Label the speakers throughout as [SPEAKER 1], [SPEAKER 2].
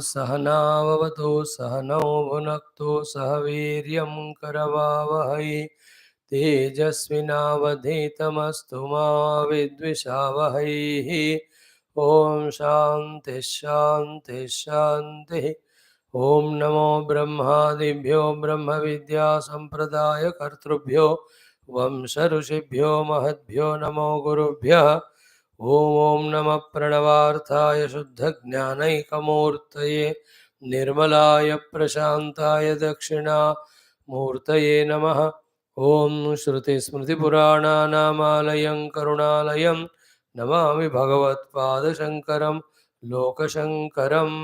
[SPEAKER 1] सहनाववतु सहनौ भुनक्तु सह वीर्यं करवावहै तेजस्विनावधीतमस्तु मा विद्विषावहै। ओम शांति शांति शांति। ओम नमो ब्रह्मादिभ्यो ब्रह्म विद्या संप्रदाय कर्तृभ्यो वंश ऋषिभ्यो महद्भ्यो नमो गुरुभ्यः। ओम नमः प्रणवार्थाय शुद्धज्ञानैकमूर्तये निर्मलाय प्रशान्ताय दक्षिणामूर्तये नमः। ओम श्रुतिस्मृतिपुराणानामालयं करुणालयं Namami भगवत्पादशङ्करं लोकशङ्करम्।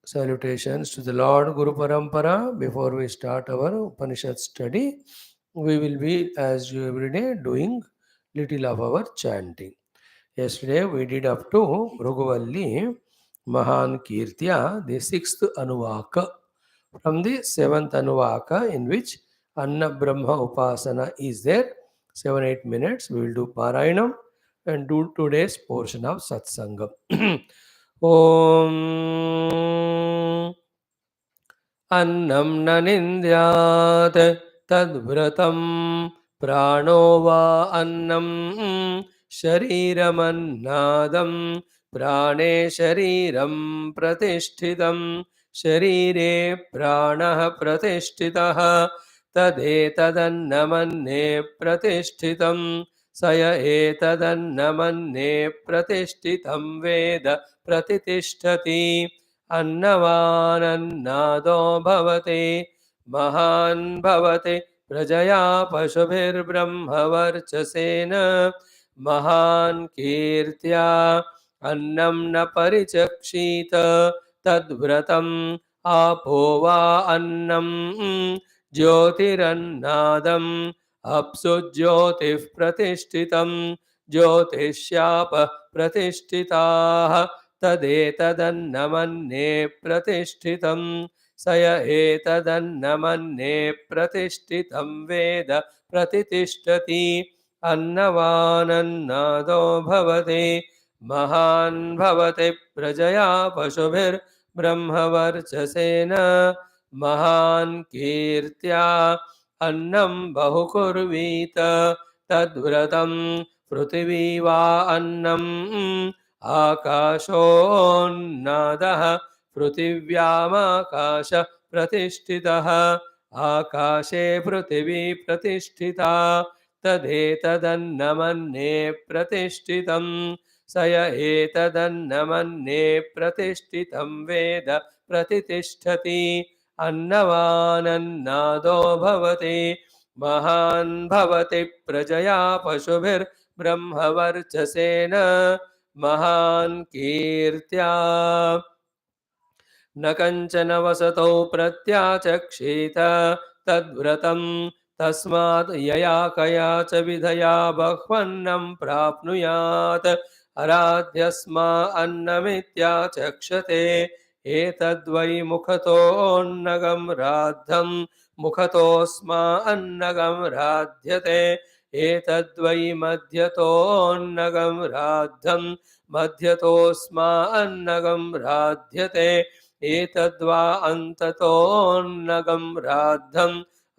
[SPEAKER 1] Salutations to the Lord Guru Parampara. Before we start our Upanishad study, we will be, as you every day, doing little of our chanting. Yesterday we did up to Bhruguvalli Mahan Kirtya, the sixth Anuvaka. From the seventh Anuvaka, in which Anna Brahma Upasana is there, 7-8 minutes, we will do Parayanam and do today's portion of Satsangam. Om अन्नं न निन्द्यात् तद्व्रतं प्राणो वा अन्नं शरीरमन्नादं प्राणे शरीरं प्रतिष्ठितं शरीरे प्राणः प्रतिष्ठितः तदेतदन्नमन्ये प्रतिष्ठितं स य एतदन्नमन्ये प्रतिष्ठितं वेद प्रतिष्ठति अन्नवानन्नादो भवति महान् भवति प्रजया पशुभिर्ब्रह्मवर्चसेन महान् कीर्त्या अन्नं न परिचक्षीत तद्व्रतम् आपो वा अन्नं ज्योतिरन्नादम् अप्सु ज्योतिः प्रतिष्ठितं ज्योतिष्यापः प्रतिष्ठिताः तदेतदन्नमन्ये प्रतिष्ठितं स य एतदन्नमन्ये प्रतिष्ठितं वेद प्रतिष्ठति अन्नवानन्नादो भवति महान् भवति प्रजया पशुभिर्ब्रह्मवर्चसेन महान् कीर्त्या अन्नं बहुकुर्वीत तद्व्रतं पृथिवी वा अन्नम् आकाशोन्नादः पृथिव्यामाकाश प्रतिष्ठितः आकाशे पृथिवी प्रतिष्ठिता तदेतदन्नमन्ये प्रतिष्ठितं स य एतदन्नमन्ये प्रतिष्ठितं वेद प्रतिष्ठति अन्नवानन्नादो भवति महान् भवति प्रजया पशुभिर्ब्रह्मवर्चसेन महान् कीर्त्या न कञ्चन वसतौ प्रत्याचक्षेत तद्व्रतं तस्मात् यया कया च विधया बह्वन्नं प्राप्नुयात् अराध्यस्मा अन्नमित्याचक्षते एतद्वै मुखतोऽन्नगं राद्धं मुखतोऽस्मा अन्नगं राध्यते एतद्वै मध्यतोऽन्नगं राद्धं मध्यतोऽस्मा अन्नगं राध्यते एतद्वा अन्ततोऽन्नगं राद्धं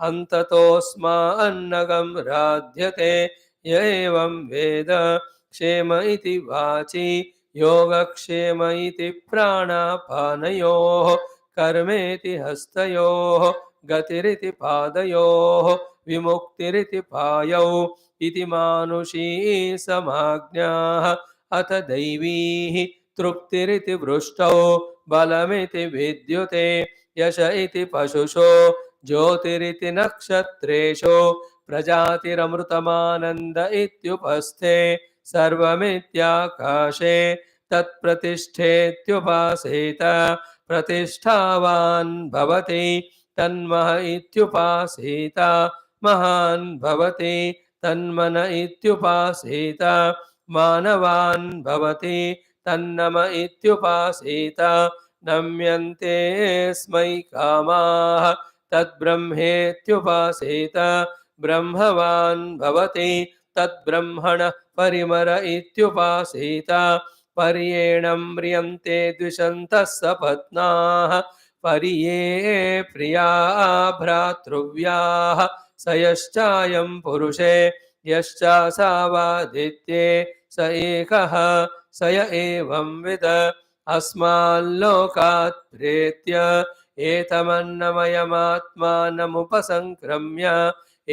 [SPEAKER 1] अन्ततोऽस्मा अन्नगं राध्यते य एवं वेद क्षेम इति वाचि योगक्षेम इति प्राणापानयोः कर्मेति हस्तयोः गतिरिति पादयोः विमुक्तिरिति पायौ इति मानुषी समाज्ञाः अथ दैवी तृप्तिरिति वृष्टौ बलमिति विद्युते यश इति पशुषु ज्योतिरिति नक्षत्रेषु प्रजातिरमृतमानन्द इत्युपस्थे सर्वमित्याकाशे तत्प्रतिष्ठेत्युपासेत प्रतिष्ठावान् भवति तन्मह इत्युपासेत महान् भवति तन्मन इत्युपासेत मानवान् भवति तन्नम इत्युपासेत नम्यन्ते स्मै कामाः तद्ब्रह्मेत्युपासेत ब्रह्मवान् भवति तद्ब्रह्मण परिमर इत्युपासेत पर्येणं म्रियन्ते द्विषन्तः सपत्नाः पर्ये प्रिया भ्रातृव्याः स यश्चायं पुरुषे यश्चासावादित्ये स एकः स य एवं विद अस्माल्लोकात् प्रेत्य एतमन्नमयमात्मानमुपसङ्क्रम्य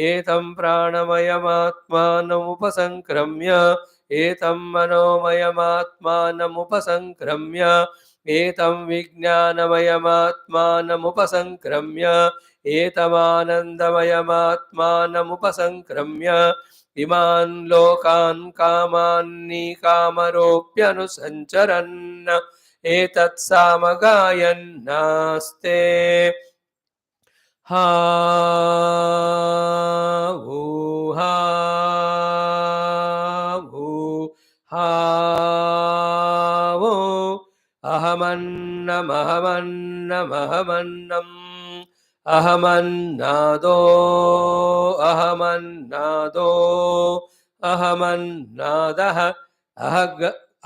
[SPEAKER 1] एतं प्राणमयमात्मानमुपसङ्क्रम्य एतं मनोमयमात्मानमुपसङ्क्रम्य एतं विज्ञानमयमात्मानमुपसङ्क्रम्य एतमानन्दमयमात्मानमुपसङ्क्रम्य इमान् लोकान् कामान्निकामरोऽप्यनुसञ्चरन् एतत्सामगायन्नास्ते हा वो हा वो हा वो अहमन्नमहमन्नमहमन्नम् अहमन्नादो अहमन्नादो अहमन्नादः अहग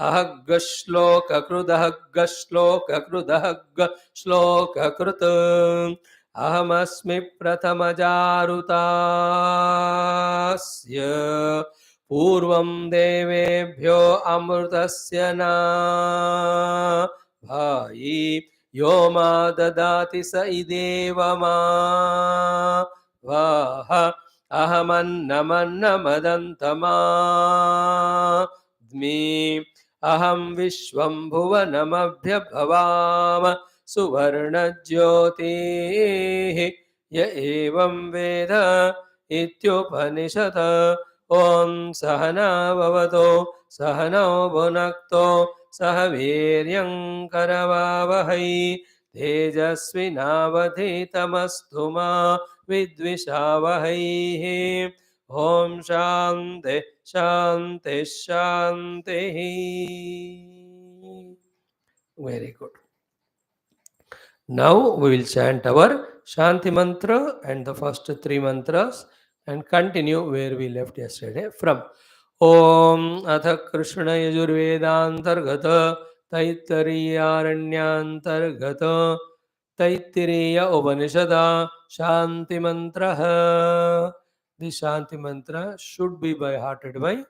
[SPEAKER 1] अहग्श्लोककृदहग्श्लोककृदहग् श्लोककृत् अहमस्मि प्रथमजारुतास्य पूर्वं देवेभ्यो अमृतस्य न भायि यो मा ददाति स इदेव मा वाह अहमन्नमन्नमदन्तमाद्मि अहं विश्वं भुवनमभ्यभवाम सुवर्णज्योतिः य एवं वेद इत्युपनिषत् ॐ सहना भवतु सहनौ भुनक्तु सह वीर्यं करवावहै तेजस्विनावधीतमस्तु मा विद्विषावहैः ॐ शान्ति शान्ति शान्तिः. Very good. Now we will chant our Shanti Mantra and the first three mantras and continue where we left yesterday from Om Atha Krishna Yajurvedantargata Taittiriya Taittiriya Upanishada Shanti Mantra. This Shanti Mantra should be by hearted by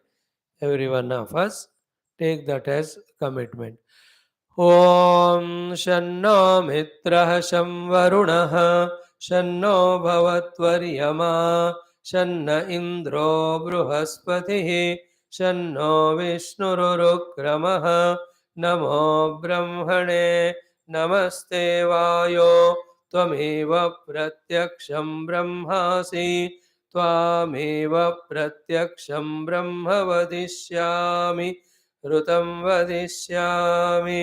[SPEAKER 1] every one of us. Take that as commitment. ॐ शन्नो मित्रः शं वरुणः शन्नो भवत्वर्यमा शन्न इन्द्रो बृहस्पतिः शन्नो विष्णुरुक्रमः नमो ब्रह्मणे नमस्ते वायो त्वमेव प्रत्यक्षं ब्रह्मासि त्वामेव प्रत्यक्षं ब्रह्म वदिष्यामि ऋतं वदिष्यामि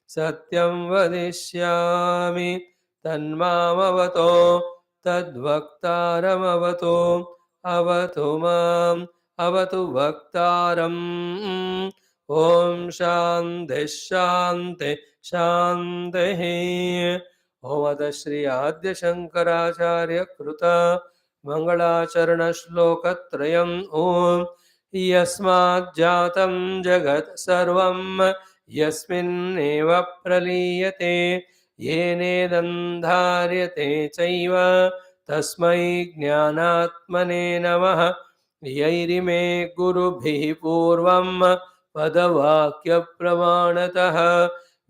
[SPEAKER 1] सत्यं वदिष्यामि तन्मामवतो तद्वक्तारमवतो अवतु माम् अवतु वक्तारम् ॐ शान्तिः शान्तिः शान्तिः. ओमद श्री आद्य शंकराचार्य कृत मंगलाचरणश्लोकत्रयम् ॐ यस्माज्जातं जगत् सर्वं यस्मिन्नेव प्रलीयते येनेदन्धार्यते चैव तस्मै ज्ञानात्मने नमः. यैरिमे गुरुभिः पूर्वं पदवाक्यप्रमाणतः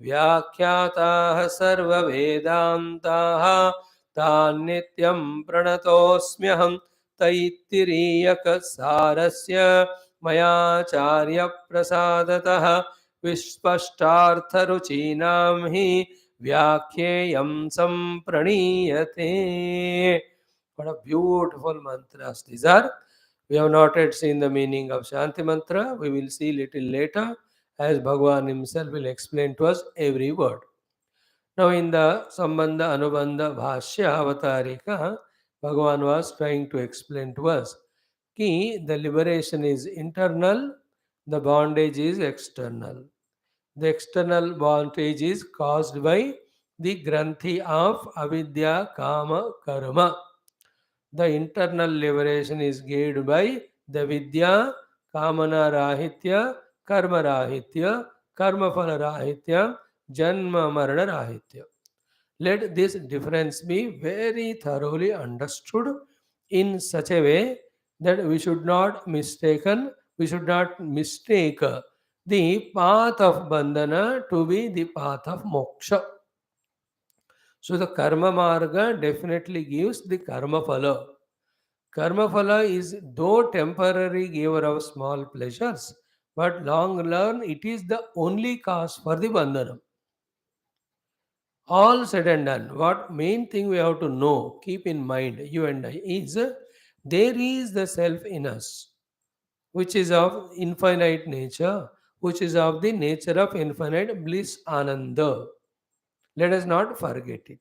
[SPEAKER 1] व्याख्याताः सर्ववेदान्ताः तान् नित्यं प्रणतोऽस्म्यहं. तैत्तिरीयकसारस्य मयाचार्यप्रसादतः विस्पष्टार्थरुचीनां हि व्याख्येयं सम्प्रणीयते. What a beautiful mantras these are. We have not yet seen the meaning of Shanti Mantra. We will see little later as Bhagavan himself will explain to us every word. Now in the Sambandha Anubandha Bhashya Avatarika, Bhagavan was trying to explain to us कि the liberation is internal, the bondage is external. The external bondage is caused by the granthi of avidya, kama, karma. The internal liberation is gained by the vidya, kamana rahitya, karma rahitya, karma phala rahitya, janma marana rahitya. Let this difference be very thoroughly understood in such a way that we should not mistake the path of bandhana to be the path of moksha. So the karma marga definitely gives the karma phala. Karma phala is though temporary giver of small pleasures, but long run it is the only cause for the bandhana. All said and done, what main thing we have to know, keep in mind, you and I, is there is the self in us, which is of infinite nature, which is of the nature of infinite bliss ananda. Let us not forget it.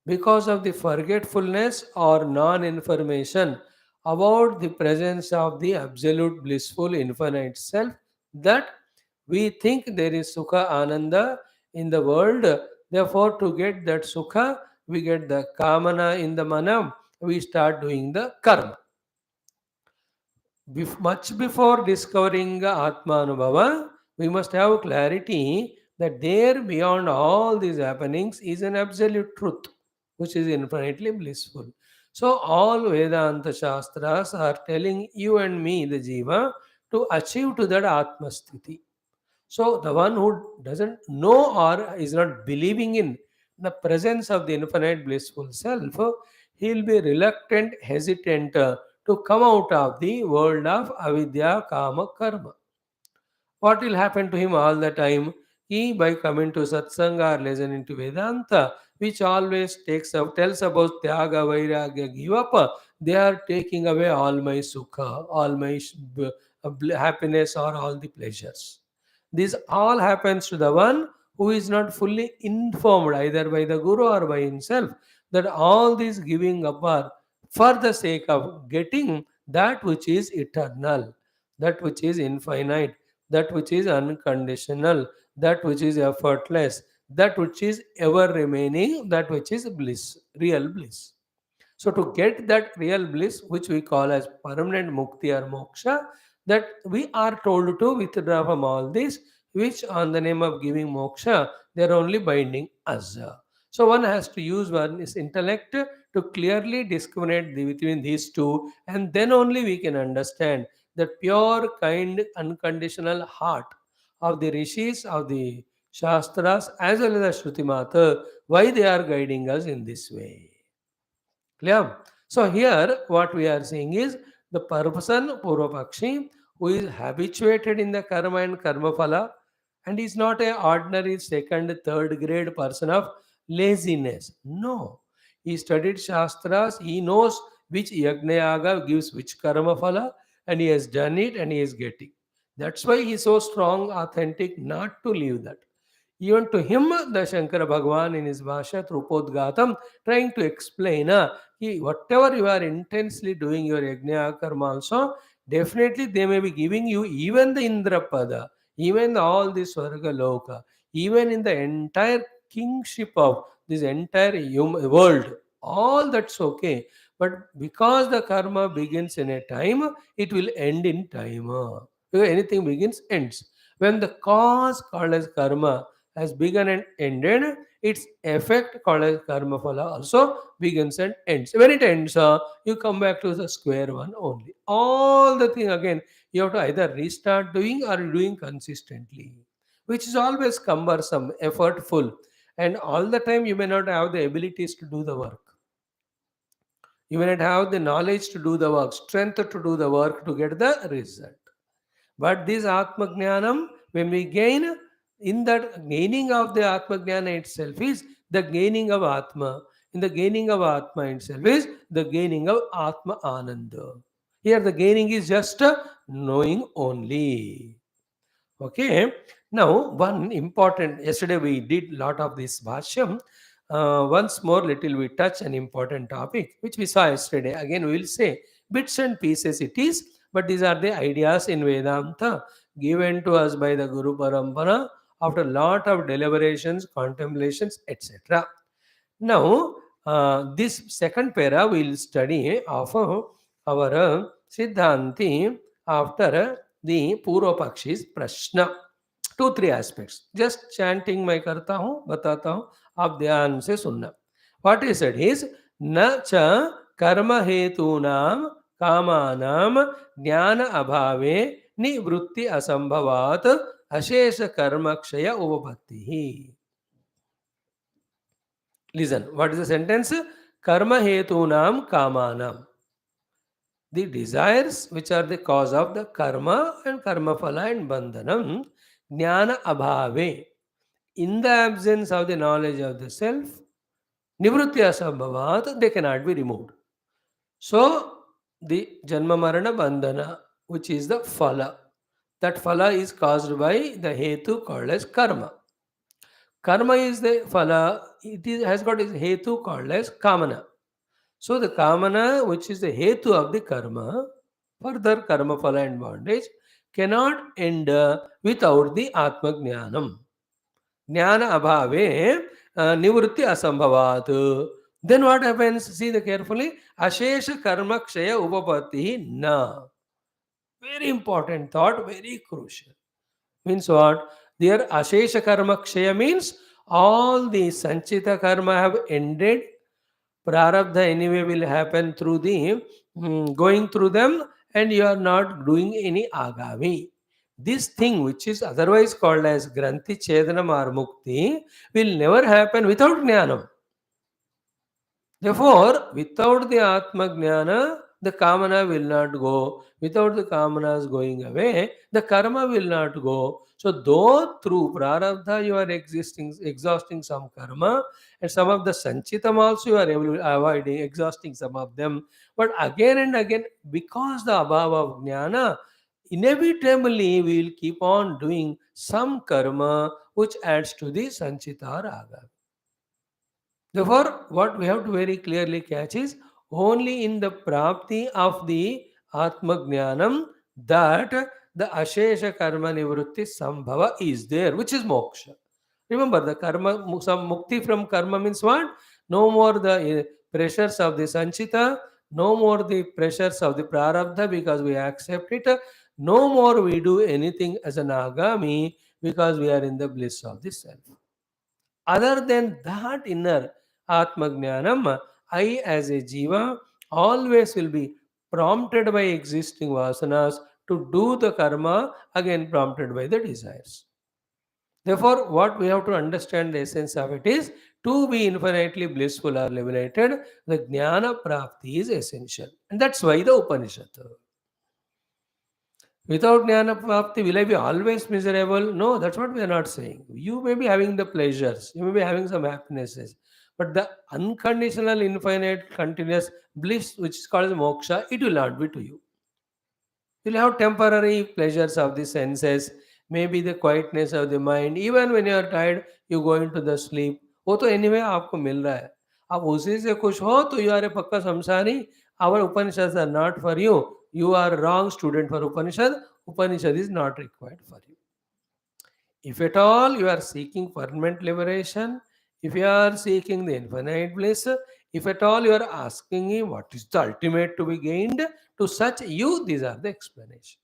[SPEAKER 1] Because of the forgetfulness or non information about the presence of the absolute blissful infinite self, that we think there is sukha ananda in the world. Therefore, to get that sukha, we get the kamana in the manam, we start doing the karma. Much before discovering Atma Anubhava, we must have clarity that there beyond all these happenings is an absolute truth which is infinitely blissful. So, all Vedanta Shastras are telling you and me, the Jiva, to achieve to that Atma Sthiti. So, the one who doesn't know or is not believing in the presence of the infinite blissful self, he'll be reluctant, hesitant to come out of the world of avidya, kama, karma. What will happen to him all the time? He, by coming to satsanga or listening to Vedanta, which always tells about Tyaga, Vairagya, give up, they are taking away all my sukha, all my happiness or all the pleasures. This all happens to the one who is not fully informed either by the Guru or by himself that all these giving up are for the sake of getting that which is eternal, that which is infinite, that which is unconditional, that which is effortless, that which is ever remaining, that which is bliss, real bliss. So, to get that real bliss, which we call as permanent mukti or moksha, that we are told to withdraw from all this, which on the name of giving moksha, they are only binding us. So, one has to use one's intellect to clearly discriminate between these two, and then only we can understand the pure, kind, unconditional heart of the rishis, of the shastras, as well as the Shruti Mata, why they are guiding us in this way. Clear? So here what we are seeing is the person Purvapakshi who is habituated in the karma and karma phala and is not a ordinary second, third grade person of laziness. No. He studied Shastras, he knows which Yagna Yaga gives which karma phala and he has done it and he is getting. That's why he is so strong, authentic, not to leave that. Even to him, the Shankara Bhagavan in his Bhasha Trupodgatam trying to explain whatever you are intensely doing your yajna karma also, definitely they may be giving you even the Indrapada, even all this Swarga Loka, even in the entire kingship of this entire world. All that's okay. But because the karma begins in a time, it will end in time. Because anything begins, ends. When the cause called as karma has begun and ended, its effect called as karma phala also begins and ends. When it ends, you come back to the square one only. All the thing again, you have to either restart doing or doing consistently, which is always cumbersome, effortful, and all the time you may not have the abilities to do the work. You may not have the knowledge to do the work, strength to do the work to get the result. But this Atma Jnanam, when we gain, in that gaining of the Atma Jnana itself is the gaining of Atma. In the gaining of Atma itself is the gaining of Atma Ananda. Here the gaining is just knowing only. Okay. Now, one important, yesterday we did lot of this Bhashyam. Once more, little we touch an important topic which we saw yesterday. Again, we will say bits and pieces it is, but these are the ideas in Vedanta given to us by the Guru Parampara after lot of deliberations, contemplations, etc. Now, this second para we will study of our Siddhanti after the Purva Pakshi's Prashna. Two three aspects. Just chanting मैं करता हूँ, बताता हूँ, आप ध्यान से सुनना. What is it is न च कर्म हेतूनाम कामानाम ज्ञान अभावे निवृत्ति असंभवात अशेष कर्म क्षय उपपत्ति. Listen, what is the sentence? Karma hetunam kamanam. The desires which are the cause of the karma and karma phala and bandhanam, jnana abhave. In the absence of the knowledge of the self, nivrutti asambhavat, they cannot be removed. So, the janma marana bandhana, which is the phala, that phala is caused by the hetu called as karma. Karma is the phala, has got its hetu called as kamana. So the kamana, which is the hetu of the karma, further karma phala and bondage, cannot end without the atma jnanam. Jnana abhave nivrutti asambhavat. Then what happens? See the carefully. Ashesha karma kshaya upapatti na. Very important thought, very crucial. Means what? There ashesha karma kshaya means all the sanchita karma have ended. Prarabdha anyway will happen through the going through them, and you are not doing any agami. This thing which is otherwise called as Granthi Chedanam or Mukti will never happen without Jnanam. Therefore, without the Atma Jnana, the Kamana will not go. Without the Kamanas going away, the Karma will not go. So, though through Prarabdha you are exhausting some Karma, and some of the Sanchitam also you are able to avoiding, exhausting some of them. But again and again, because the above of Jnana, inevitably we will keep on doing some Karma which adds to the Sanchita Raga. Therefore, what we have to very clearly catch is only in the prapti of the Atma Jnanam that the Ashesha Karma Nivrutti Sambhava is there, which is moksha. Remember, the karma, some mukti from karma means what? No more the pressures of the sanchita, no more the pressures of the prarabdha because we accept it, no more we do anything as an agami because we are in the bliss of the self. Other than that inner Atma Jnanam, I as a Jiva always will be prompted by existing vasanas to do the karma, again prompted by the desires. Therefore, what we have to understand the essence of it is to be infinitely blissful or liberated, the Jnana Prapti is essential. And that's why the Upanishad. Without Jnana Prapti, will I be always miserable? No, that's what we are not saying. You may be having the pleasures, you may be having some happinesses, but the unconditional, infinite, continuous bliss, which is called as moksha, it will not be to you. You'll have temporary pleasures of the senses, maybe the quietness of the mind. Even when you are tired, you go into the sleep. वो तो anyway आपको मिल रहा है. आप उसी से खुश हो तो you are a पक्का संसारी. Our Upanishads are not for you. You are wrong student for Upanishad. Upanishad is not required for you. If at all you are seeking permanent liberation, if you are seeking the infinite bliss, if at all you are asking him what is the ultimate to be gained, to such you, these are the explanations.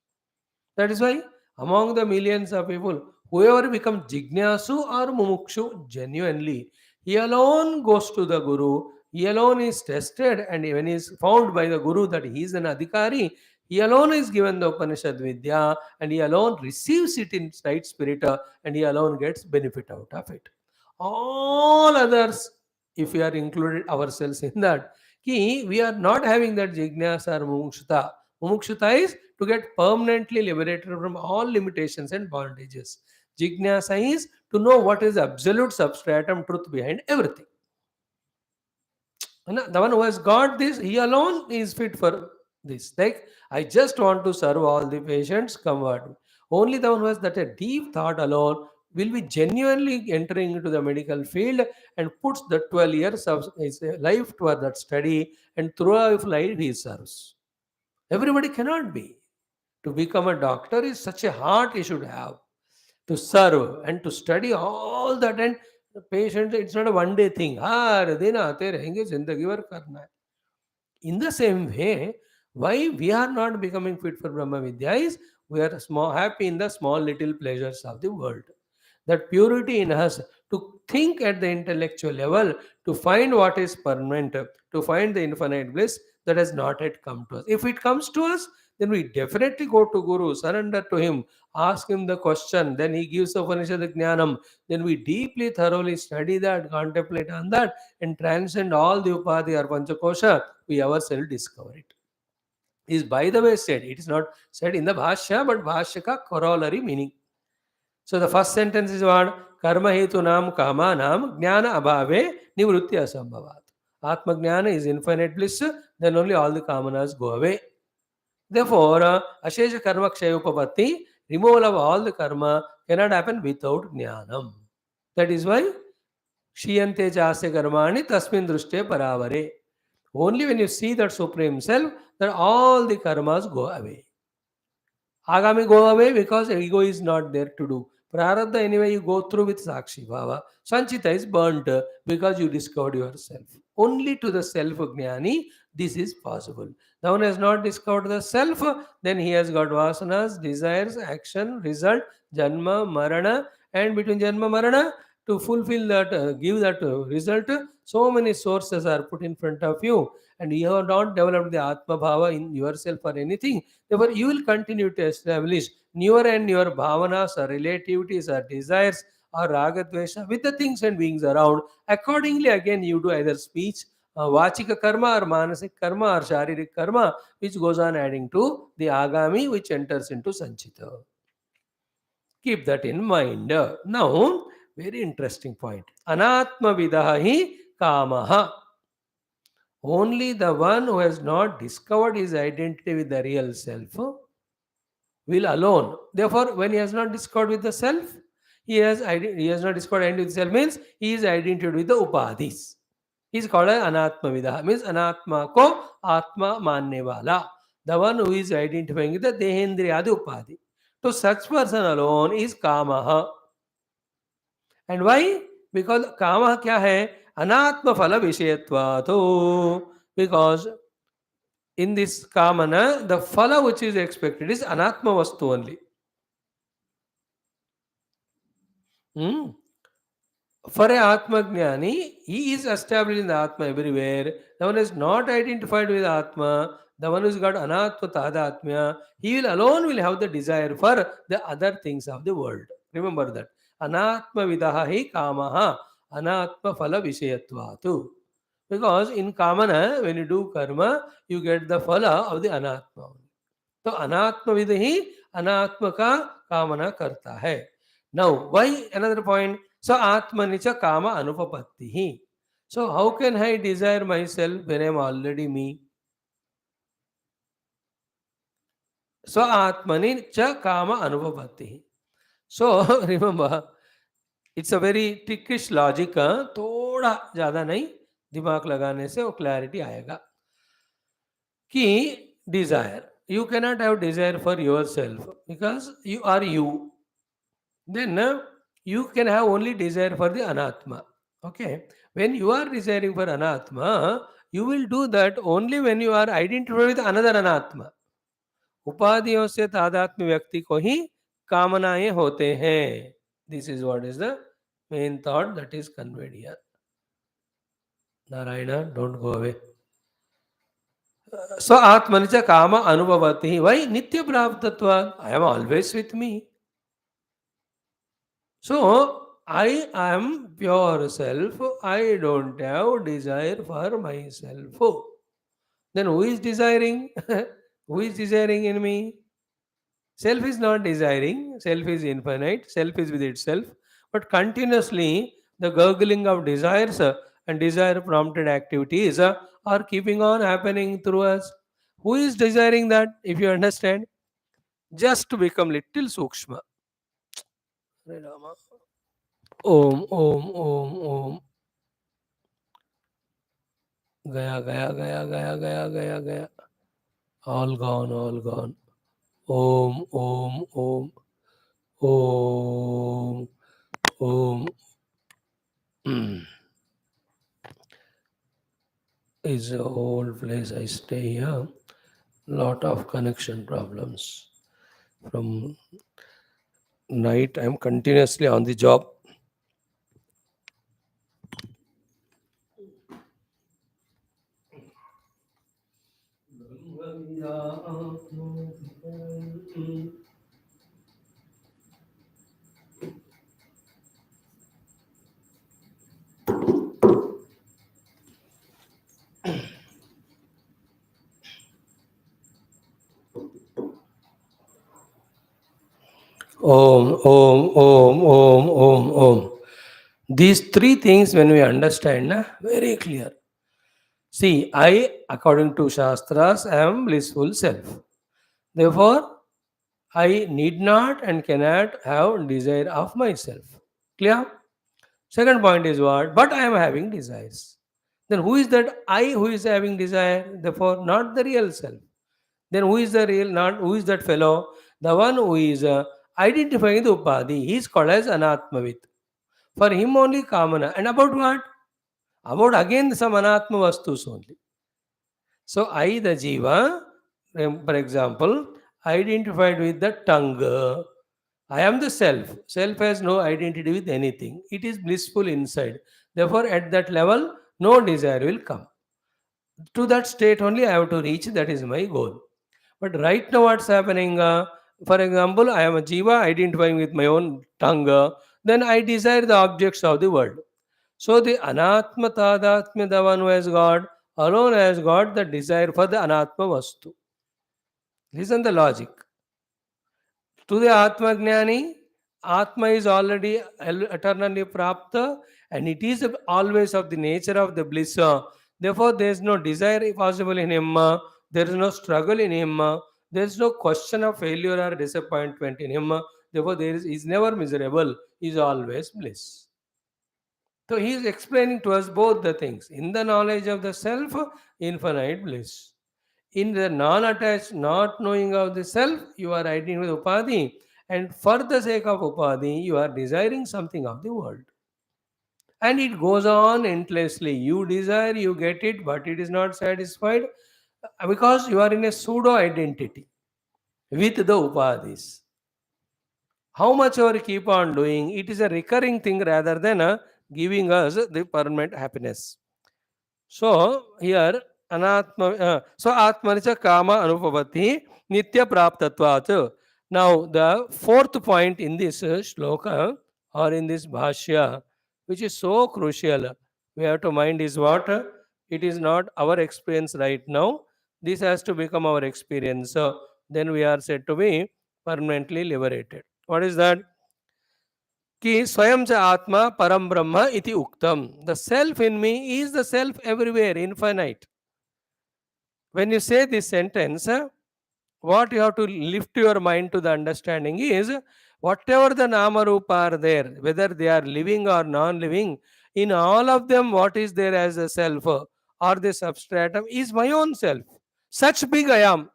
[SPEAKER 1] That is why among the millions of people, whoever becomes jignasu or mumukshu genuinely, he alone goes to the Guru, he alone is tested, and when he is found by the Guru that he is an adhikari, he alone is given the Upanishad Vidya and he alone receives it in right spirit and he alone gets benefit out of it. All others, if we are included ourselves in that, we are not having that jignasa or mumukshata. Mumukshata is to get permanently liberated from all limitations and bondages. Jignasa is to know what is absolute substratum truth behind everything. The one who has got this, he alone is fit for this. Like, I just want to serve all the patients, convert me. Only the one who has that a deep thought alone will be genuinely entering into the medical field and puts the 12 years of his life toward that study, and throughout life he serves. Everybody cannot be. To become a doctor is such a heart he should have. To serve and to study all that, and the patient, it's not a one day thing. हर दिन आते रहेंगे, जिंदगी भर करना है. In the same way, why we are not becoming fit for Brahma Vidya is We are small, happy in the small little pleasures of the world. That purity in us to think at the intellectual level, to find what is permanent, to find the infinite bliss that has not yet come to us. If it comes to us, then we definitely go to Guru, surrender to him, ask him the question, then he gives Upanishad Jnanam. Then we deeply, thoroughly study that, contemplate on that, and transcend all the Upadhi or Panchakosha, we ourselves discover it. Is by the way said, it is not said in the Bhashya, but Bhashyaka corollary meaning. So the first sentence is what? Karma hetunam kamanam jnana abhave nivrutti asambhavat. Atma jnana is infinite bliss, then only all the kamanas go away. Therefore, ashesha karma kshaya upapatti, removal of all the karma cannot happen without jnanam. That is why Shiyante chasya karmani tasmin drushte paravare. Only when you see that Supreme Self, that all the karmas go away. Agami go away because ego is not there to do. Prarabdha anyway you go through with Sakshi Bhava. Sanchita is burnt because you discovered yourself. Only to the self Jnani this is possible. The one has not discovered the self, then he has got vasanas, desires, action, result, janma, marana, and between janma marana to fulfill that, give that result, so many sources are put in front of you, and you have not developed the Atma Bhava in yourself or anything. Therefore, you will continue to establish newer and newer bhavanas or relativities or desires or ragadvesha with the things and beings around. Accordingly, again, you do either speech, vachika karma or manasik karma or sharirik karma, which goes on adding to the agami, which enters into sanchita. Keep that in mind. Now, very interesting point. Anatma vidahi kamaha. Only the one who has not discovered his identity with the real self will alone. Therefore, when he has not discovered with the self, he has not discovered identity with self means he is identified with the upadhis. He is called as anatma vidaha, means anatma ko atma manne wala. The one who is identifying with the dehendriyadi upadhi. To such person alone is kamaha. And why? Because kamaha kya hai? Anatma phala vishayatvato. Because in this kamana, the phala which is expected is anatma vastu only. Hmm? For a Atma Jnani, he is established in the Atma everywhere. The one is not identified with Atma, the one who's got Anatma Tadatmya, he will alone will have the desire for the other things of the world. Remember that. Anatma Vidaha hi Kamaha, Anatma Phala Vishayatvatu. Because in Kamana, when you do karma, you get the phala of the Anatma. तो अनात्म with he अनात्म का कामना करता है. Now, why another point? So atmani cha kama anupapatti. So how can I desire myself when I am already me? So atmani cha kama anupapatti. So remember, it's a very trickish logic. थोड़ा ज़्यादा नहीं, दिमाग लगाने से वो clarity आएगा. कि desire, you cannot have desire for yourself because you are you. Then you can have only desire for the anatma. Okay, when you are desiring for anatma, you will do that only when you are identified with another anatma. उपाधियों से तादात्म्य व्यक्ति को ही कामनाएं होते हैं. This is what is the main thought that is conveyed here. Narayana, don't go away. So atmani cha kama anubhavati. Why? Nitya praptatva. I am always with me. So I am pure self. I don't have desire for myself. Then who is desiring? Who is desiring in me? Self is not desiring. Self is infinite. Self is with itself. But continuously the gurgling of desires and desire prompted activities are keeping on happening through us. Who is desiring that? If you understand, just to become little sukshma. Hare Rama. Om, om, om, om. गया गया गया गया गया गया गया. All gone, all gone. Om, om, om, om, om. Mm. Is a old place. I stay here. Lot of connection problems. From night, I am continuously on the job. Om, Om, Om, Om, Om, Om. These three things, when we understand, na, very clear. See, I, according to Shastras, am blissful self. Therefore, I need not and cannot have desire of myself. Clear? Second point is what? But I am having desires. Then who is that I who is having desire? Therefore, not the real self. Then who is the real, not who is that fellow? The one who is identifying the upadhi. He is called as anatmavit. For him only kamana. And about what? About again some anatma vastus only. So I, the jiva, for example, identified with the tongue. I am the self. Self has no identity with anything. It is blissful inside. Therefore, at that level, no desire will come. To that state only I have to reach. That is my goal. But right now, what's happening? For example, I am a jiva identifying with my own tongue. Then I desire the objects of the world. So the anatma tadatmya, the one who has God, alone has got the desire for the anatma vastu. Listen the logic. To the Atma Jnani, Atma is already eternally prapta and it is always of the nature of the bliss. Therefore, there is no desire possible in him, there is no struggle in him, there is no question of failure or disappointment in him. Therefore, he is never miserable, he is always bliss. So, he is explaining to us both the things. In the knowledge of the self, infinite bliss. In the non-attached, not knowing of the self, you are identifying with upadhi, and for the sake of upadhi, you are desiring something of the world. And it goes on endlessly. You desire, you get it, but it is not satisfied because you are in a pseudo identity with the upadhis. How much ever keep on doing, it is a recurring thing rather than giving us the permanent happiness. So here so atmanicha kama anupavati nitya praptatvat. Now the fourth point in this shloka or in this bhashya, which is so crucial, we have to mind is what? It is not our experience right now. This has to become our experience. So then we are said to be permanently liberated. What is that? कि स्वयं च आत्मा परम ब्रह्म इति उक्तम. The self in me is the self everywhere, infinite. When you say this sentence, what you have to lift your mind to the understanding is whatever the nama rupa are there, whether they are living or non-living, in all of them, what is there as a self or the substratum is my own self. Such big I am.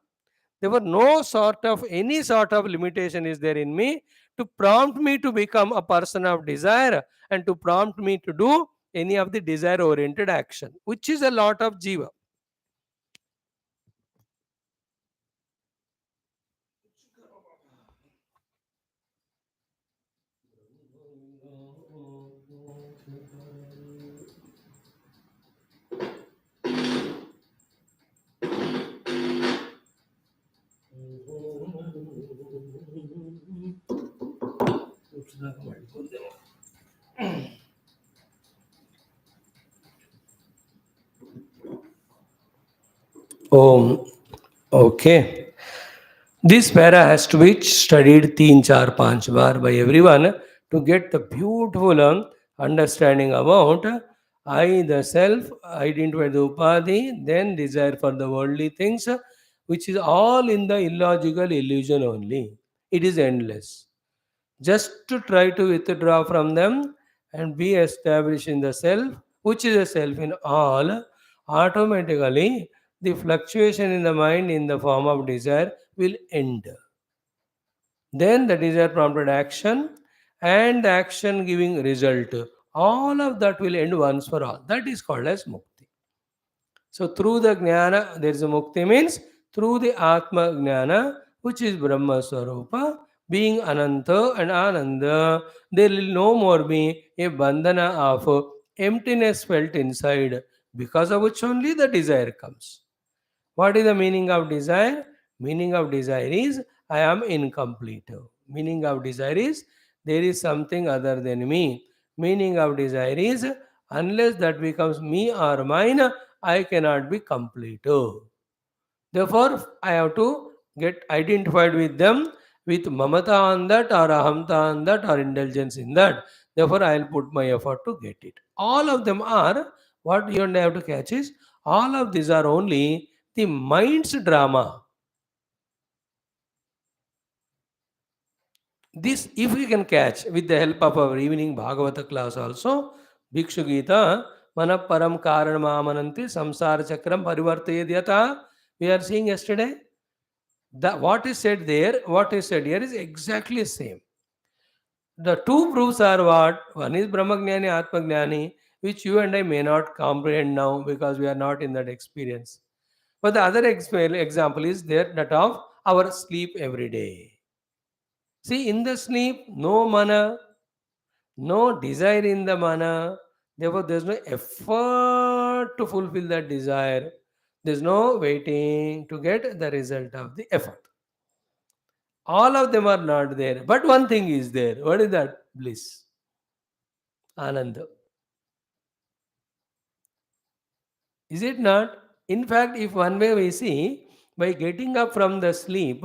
[SPEAKER 1] There were no sort of any sort of limitation is there in me to prompt me to become a person of desire and to prompt me to do any of the desire oriented action, which is a lot of jiva. Om. Okay. This para has to be studied 3, 4, 5 bar by everyone to get the beautiful understanding about I, the self, identify the upadhi, then desire for the worldly things, which is all in the illogical illusion only. It is endless. Just to try to withdraw from them and be established in the self, which is a self in all, automatically the fluctuation in the mind in the form of desire will end. Then the desire prompted action and the action giving result. All of that will end once for all. That is called as mukti. So through the jnana, there is a mukti means through the atma jnana, which is Brahma Swarupa, being Ananta and Ananda, there will no more be a bandhana of emptiness felt inside, because of which only the desire comes. What is the meaning of desire? Meaning of desire is I am incomplete. Meaning of desire is there is something other than me. Meaning of desire is unless that becomes me or mine, I cannot be complete. Therefore, I have to get identified with them with mamata on that or ahamta on that or indulgence in that. Therefore, I will put my effort to get it. All of them are what you and I have to catch is all of these are only the mind's drama. This, if we can catch with the help of our evening Bhagavata class also, Bhikshu Gita, Mana Param Karanamamananti, Samsara Chakram Parivartayadyata, we are seeing yesterday. That what is said there, what is said here is exactly same. The two proofs are what? One is Brahmagnani, Atmagnani, which you and I may not comprehend now because we are not in that experience. But the other example is there that of our sleep every day. See, in the sleep, no mana, no desire in the mana. Therefore, there's no effort to fulfill that desire. There's no waiting to get the result of the effort. All of them are not there. But one thing is there. What is that? Bliss. Ananda. Is it not? In fact, if one way we see, by getting up from the sleep,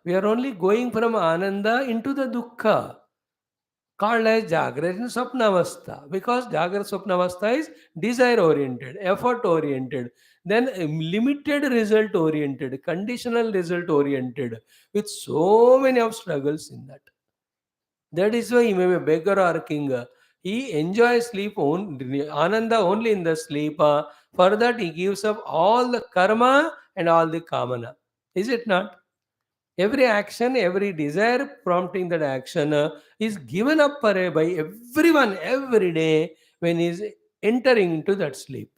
[SPEAKER 1] we are only going from Ananda into the Dukkha, called as Jagrat and Swapnavastha. Because Jagrat Swapnavastha is desire oriented, effort oriented, then limited result oriented, conditional result oriented, with so many of struggles in that. That is why he may be a beggar or a king. He enjoys sleep only, ananda only in the sleep. For that he gives up all the karma and all the kamana. Is it not? Every action, every desire prompting that action is given up by everyone every day when he is entering into that sleep.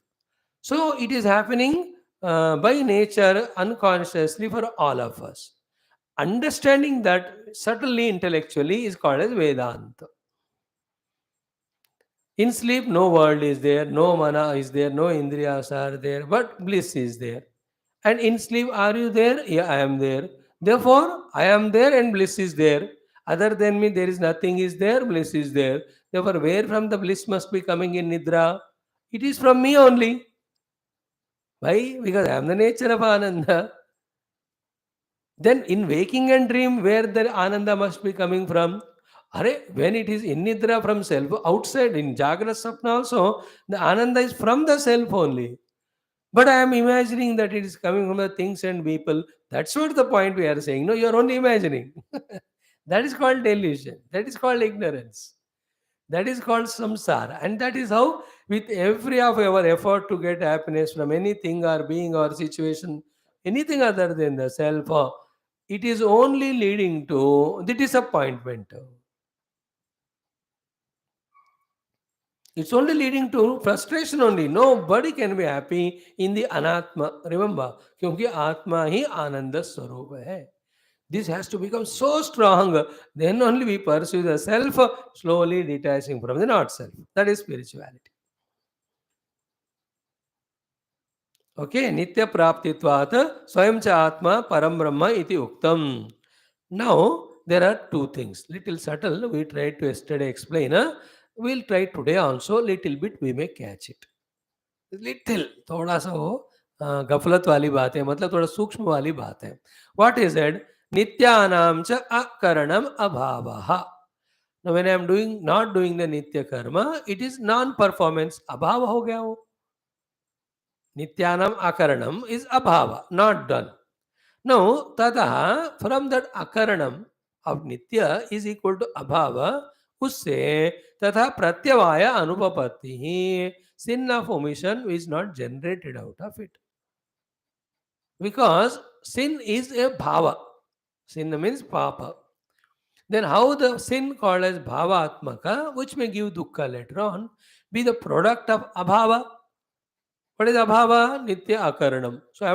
[SPEAKER 1] So it is happening by nature unconsciously for all of us. Understanding that subtly intellectually is called as Vedanta. In sleep, no world is there, no mana is there, no indriyas are there, but bliss is there. And in sleep, are you there? Yeah, I am there. Therefore, I am there and bliss is there. Other than me, there is nothing is there, bliss is there. Therefore, where from the bliss must be coming in Nidra? It is from me only. Why? Because I am the nature of Ananda. Then in waking and dream, where the Ananda must be coming from? Are, when it is in Nidra from self, outside in Jagra Sapna also, the Ananda is from the self only. But I am imagining that it is coming from the things and people. That's what the point we are saying. No, you are only imagining. That is called delusion. That is called ignorance. That is called samsara. And that is how, with every of our effort to get happiness from anything or being or situation, anything other than the self, it is only leading to the disappointment. It's only leading to frustration only. Nobody can be happy in the anatma. Remember, क्योंकि आत्मा ही आनंद स्वरूप है. This has to become so strong. Then only we pursue the self, slowly detaching from the not self. That is spirituality. Okay, nitya praptitvat swayam cha atma param brahma iti uktam. Now, there are two things. Little subtle, we tried to yesterday explain. We'll try today also, little bit we may catch it. Little थोड़ा सा वो गफलत वाली बात है, मतलब थोड़ा सूक्ष्म वाली बात है. What is it? नित्यानाम च अकरणम अभावः. Now when I am doing not doing the nitya karma, it is non performance. Abhava हो गया वो. Nityanam akaranam is abhava, not done. Now ततः from that akaranam of nitya is equal to abhava, उससे तथा प्रत्यवाय अनुपपत्ति, sin of omission is not generated out of it, because sin is a bhava. Sin means papa. Then how the sin called as bhavaatmaka, which may give dukkha later on, be the product of abhava? What is abhava? Nitya akaranam. So I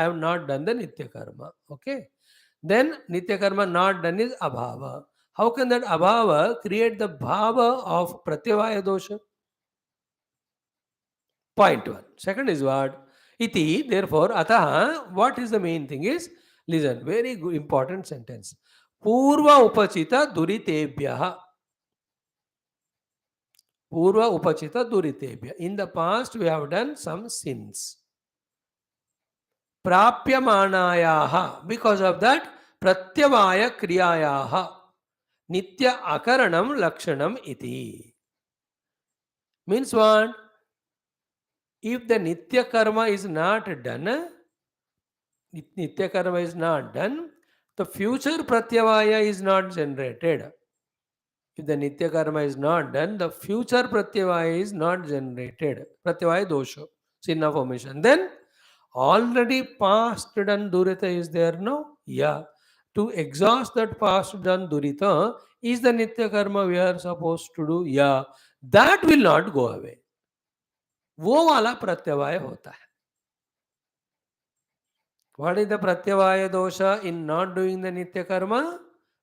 [SPEAKER 1] have not done the nitya karma. Okay. Then nitya karma not done is abhava. How can that abhava create the bhava of pratyavaya dosha? Point one. Second is what? Iti, therefore, ataha, what is the main thing is, listen, very good, important sentence. Purva upachita duritebhyaha. Purva upachita duritebhya. In the past, we have done some sins. Prapyamanayaha. Because of that, pratyavaya kriyayaha. Nitya akaranam lakshanam iti. Means what? If the nitya karma is not done, nitya karma is not done, the future pratyavaya is not generated. If the nitya karma is not done, the future pratyavaya is not generated. Pratyavaya dosha, sin of omission. Then already past done durita is there no? Yeah. To exhaust that past done durita is the nitya karma we are supposed to do. Yeah. That will not go away. वो वाला प्रत्यवाय होता है. What is the pratyavaya dosha in not doing the nitya karma?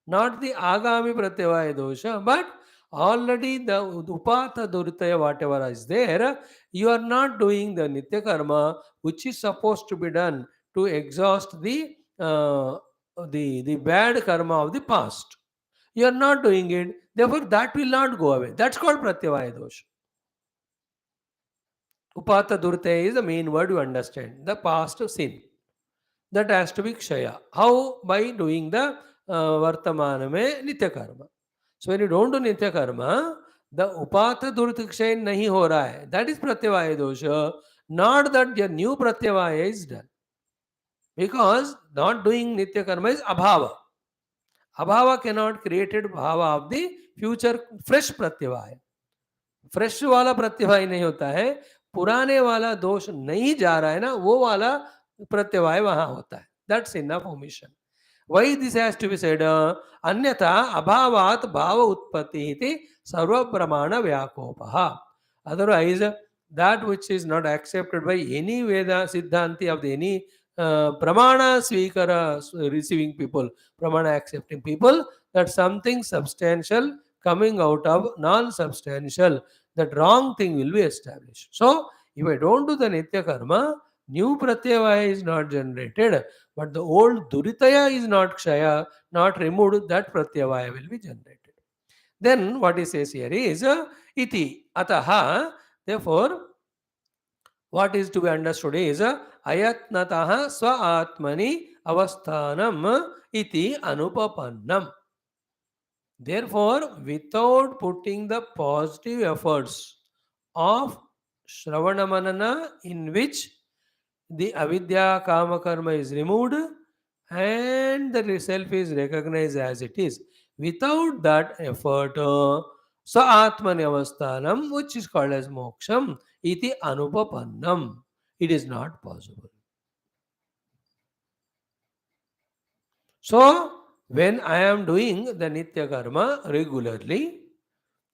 [SPEAKER 1] Not the agami pratyavaya dosha, but already the upata duritaya whatever is there, you are not doing the nitya karma which is supposed to be done to exhaust the bad karma of the past. You are not doing it, therefore that will not go away. That's called pratyavaya dosha. Upata duritaya is the main word you understand, the past sin. That has to be kshaya. How? By doing the vartamana mein nitya karma. So when you don't do nitya karma, the upata durita kshay nahi ho raha hai. That is pratyavaya dosha. Not that your new pratyavaya is done. Because not doing nitya karma is abhava. Abhava cannot created bhava of the future fresh pratyavaya. Fresh वाला प्रत्यवाय नहीं होता है, पुराने वाला दोष नहीं जा रहा है ना, वो वाला प्रत्यवाय वहां होता है. That's enough omission. Why this has to be said? Anyatha abhavat bhava utpatti iti sarva pramana vyakopaha. Otherwise, that which is not accepted by any Veda Siddhanti of the any pramana svikara receiving people, pramana accepting people, that something substantial coming out of non-substantial, that wrong thing will be established. So, if I don't do the nitya karma, new pratyavaya is not generated, but the old duritaya is not kshaya, not removed, that pratyavaya will be generated. Then what he says here is iti ataha, therefore what is to be understood is ayatnataha swa atmani avasthanam iti anupapannam. Therefore, without putting the positive efforts of Shravana Manana, in which the avidya kama karma is removed and the self is recognized as it is, without that effort, sa atmani avasthanam, which is called as moksham, iti anupapannam. It is not possible. So, when I am doing the nitya karma regularly,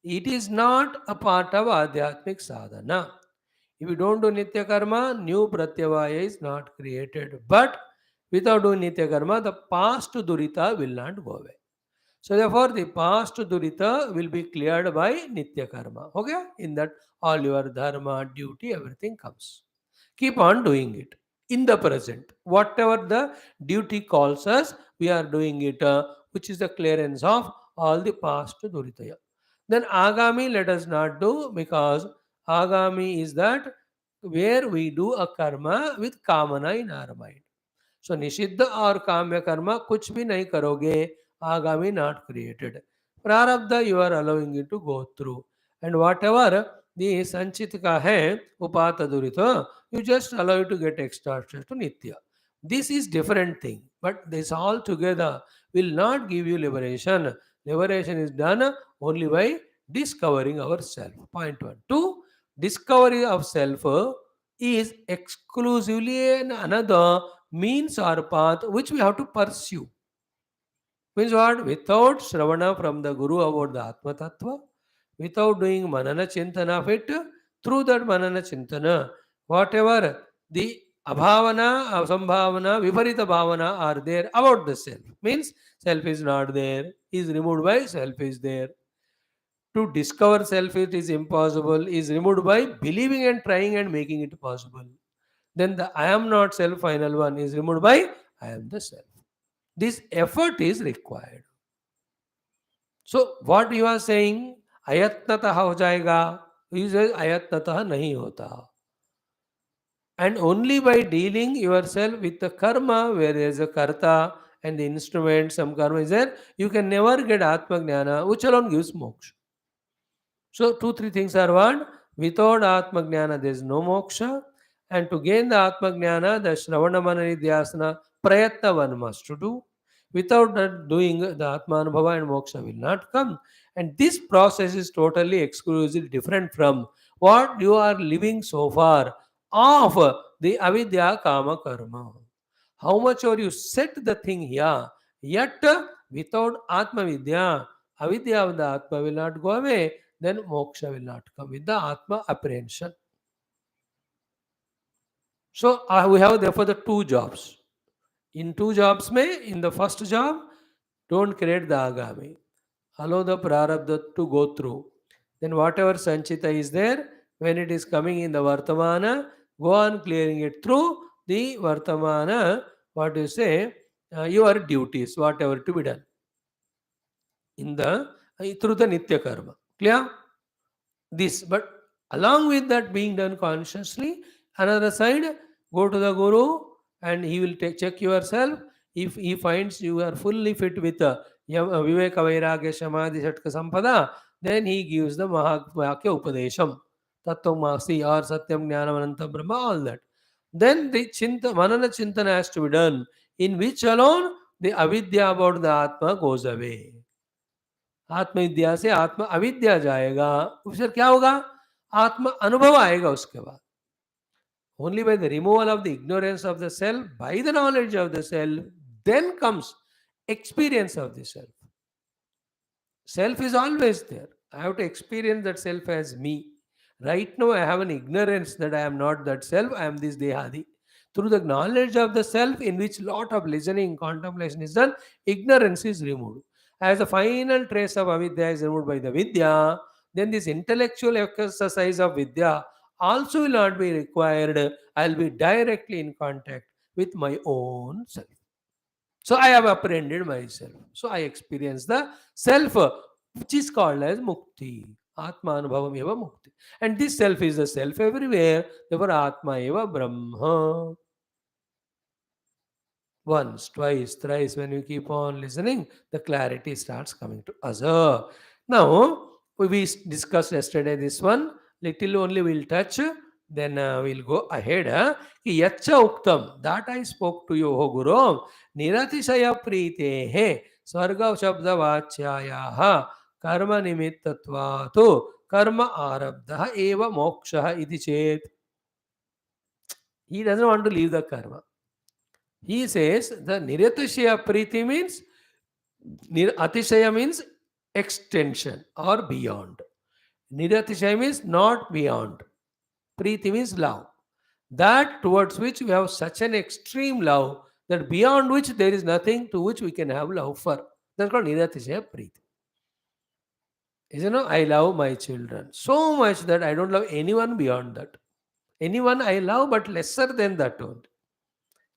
[SPEAKER 1] it is not a part of adhyatmic sadhana. If you don't do nitya karma, new pratyavaya is not created. But without doing nitya karma, the past durita will not go away. So therefore, the past durita will be cleared by nitya karma. Okay? In that, all your dharma, duty, everything comes. Keep on doing it in the present. Whatever the duty calls us, we are doing it, which is the clearance of all the past duritaya. Then agami let us not do, because agami is that where we do a karma with kamana in our mind. So निषिद्ध और काम्य कर्म कुछ भी नहीं करोगे, आगामी not created. प्रारब्ध you are allowing it to go through, and whatever the संचित का है उपात दुरित, you just allow it to get extracted to nitya. This is different thing, but this all together will not give you liberation. Liberation is done only by discovering ourself. Point one. Two, discovery of self is exclusively another means or path which we have to pursue. Means what? Without Shravana from the Guru about the Atma Tattva, without doing Manana Chintana of it, through that Manana Chintana, whatever the Abhavana, asambhavana, viparita bhavana are there about the self. Means self is not there, is removed by self is there. To discover self it is impossible, is removed by believing and trying and making it possible. Then the I am not self final one is removed by I am the self. This effort is required. So what you are saying, ayatnatah ho jayega. He says ayatnatah nahi hota. And only by dealing yourself with the karma, where there is a karta and the instrument, some karma is there, you can never get Atma Jnana, which alone gives moksha. So, two, three things are what? Without Atma Jnana, there is no moksha. And to gain the Atma Jnana, the Shravana Manani Dhyasana Prayatna one must to do. Without that doing, the Atma Anubhava and moksha will not come. And this process is totally exclusively different from what you are living so far of the Avidya Kama Karma. How much are you set the thing here, yet without Atma Vidya, Avidya of the Atma will not go away, then moksha will not come with the Atma apprehension. So we have therefore the two jobs. In two jobs, in the first job, don't create the agami. Allow the prarabdha to go through. Then whatever sanchita is there, when it is coming in the vartamana, go on clearing it through the vartamana, what you say, your duties, whatever to be done. In the through the nitya karma. Clear? This, but along with that being done consciously, another side, go to the guru and he will check yourself. If he finds you are fully fit with viveka vairagya samadhi shatka sampada, then he gives the mahakvakya upadesham, tattvamasi or satyam jnanam anantam brahma, all that. Then the manana chintana has to be done, in which alone the avidya about the atma goes away. आत्मविद्या से आत्म अविद्या जाएगा, फिर क्या होगा? आत्म अनुभव आएगा उसके बाद. Only by the removal of the ignorance of the self, by the knowledge of the self, then comes experience of the self. Self is always there. I have to experience that self as me. Right now, I have an ignorance that I am not that self, I am this Dehadi. Through the knowledge of the self, in which lot of listening, contemplation is done, ignorance is removed. As the final trace of avidya is removed by the vidya, then this intellectual exercise of vidya also will not be required. I will be directly in contact with my own self. So I have apprehended myself. So I experience the self, which is called as mukti. Atma anubhavam eva mukti. And this self is the self everywhere. Therefore, Atma eva Brahma. Once, twice, thrice, when we keep on listening, the clarity starts coming to us. Now, we discussed yesterday this one. Little only we'll touch. Then we'll go ahead. Ki yacha uktam. That I spoke to you, O Guru. Niratishaya pritehe. Swarga shabda vachyayaha. Karma nimittatvato. Karma arabdha eva moksha iti chet. He doesn't want to leave the karma. He says the Niratishaya Priti means Atishaya means extension or beyond. Niratishaya means not beyond. Priti means love. That towards which we have such an extreme love that beyond which there is nothing to which we can have love for. That's called Niratishaya Priti. I love my children so much that I don't love anyone beyond that. Anyone I love, but lesser than that only.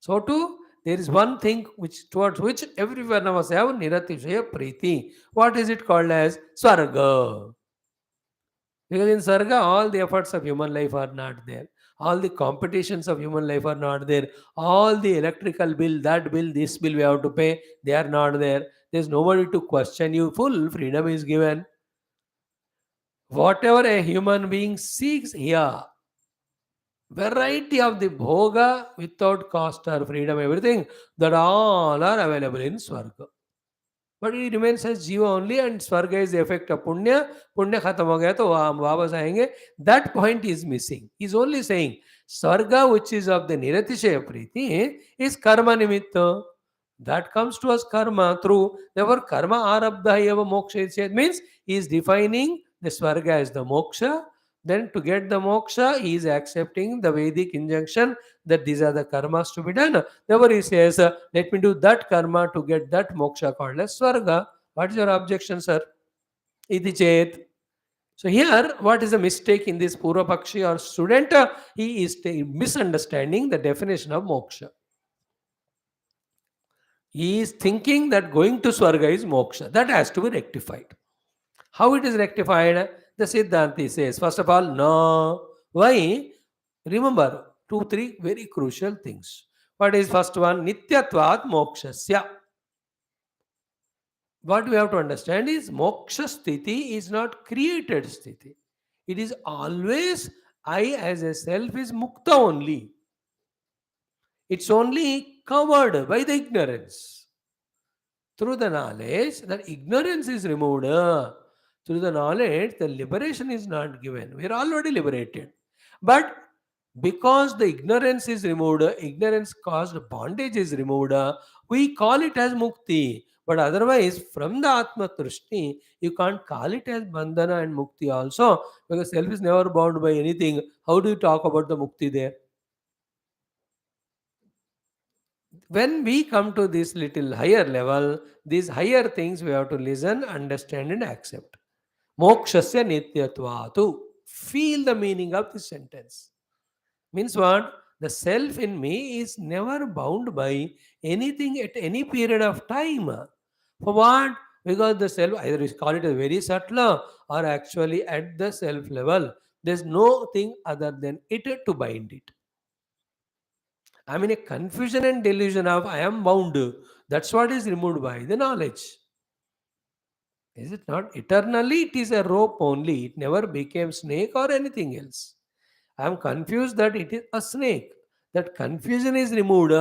[SPEAKER 1] So too, there is one thing which towards which every one of us have Niratishaya Priti. What is it called as? Swarga. Because in Sarga, all the efforts of human life are not there. All the competitions of human life are not there. All the electrical bill, that bill, this bill we have to pay, they are not there. There is nobody to question you. Full freedom is given. Whatever a human being seeks here, variety of the bhoga without cost or freedom, everything, that all are available in Swarga. But he remains as Jiva only, and Swarga is the effect of Punya. Punya khatam ho gaya, to hum wapas aayenge. That point is missing. He is only saying Swarga, which is of the Niratishaya Priti, is karma nimitta. That comes to us karma through. Therefore, karma arabdha eva moksha means he is defining the Swarga as the moksha. Then to get the moksha, he is accepting the Vedic injunction that these are the karmas to be done. Therefore, he says, let me do that karma to get that moksha called as Swarga. What is your objection, sir? Iti chet. So here, what is the mistake in this Purva Pakshi or student? He is misunderstanding the definition of moksha. He is thinking that going to Swarga is moksha. That has to be rectified. How it is rectified? The Siddhanti says, first of all, no. Why? Remember, two, three very crucial things. What is first one? Nityatvat mokshasya. What we have to understand is moksha sthiti is not created sthiti. It is always I as a self is mukta only. It's only covered by the ignorance. Through the knowledge, that ignorance is removed. Through the knowledge, the liberation is not given. We are already liberated. But because the ignorance is removed, ignorance caused bondage is removed, we call it as mukti. But otherwise, from the Atma Trishti, you can't call it as bandhana and mukti also, because self is never bound by anything. How do you talk about the mukti there? When we come to this little higher level, these higher things we have to listen, understand, and accept. Mokshasya nityatvatu. Feel the meaning of this sentence. Means what? The self in me is never bound by anything at any period of time. For what? Because the self, either we call it a very subtle or actually at the self level, there's no thing other than it to bind it. I'm in a confusion and delusion of I am bound. That's what is removed by the knowledge. Is it not? Eternally, it is a rope only. It never became snake or anything else. I am confused that it is a snake. That confusion is removed.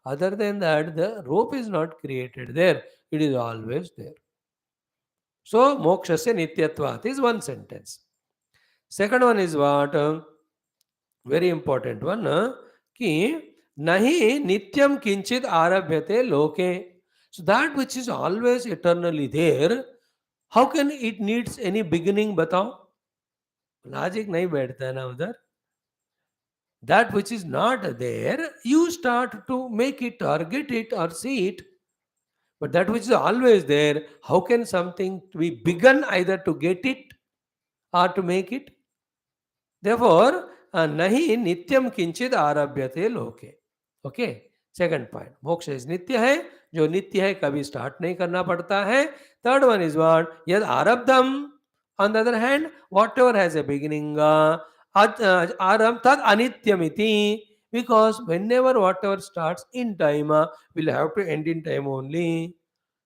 [SPEAKER 1] Other than that, the rope is not created there. It is always there. So, mokshasya nityatvat is one sentence. Second one is what? Very important one. Ki nahi nityam kinchit arabhyate loke. So, that which is always eternally there, how can it needs any beginning? Batao. Logic nahi बैठता है ना उधर. That which is not there, you start to make it or get it or see it. But that which is always there, how can something be begun either to get it or to make it? Therefore, nahi nityam kinchid arabhyate loke. Okay. Second point, मोक्ष is नित्य है. जो नित्य है कभी start नहीं करना पड़ता है. Third one is what? यद आरब्धम. On the other hand, whatever has a beginning, aram tad anityamiti, because whenever whatever starts in time will have to end in time only.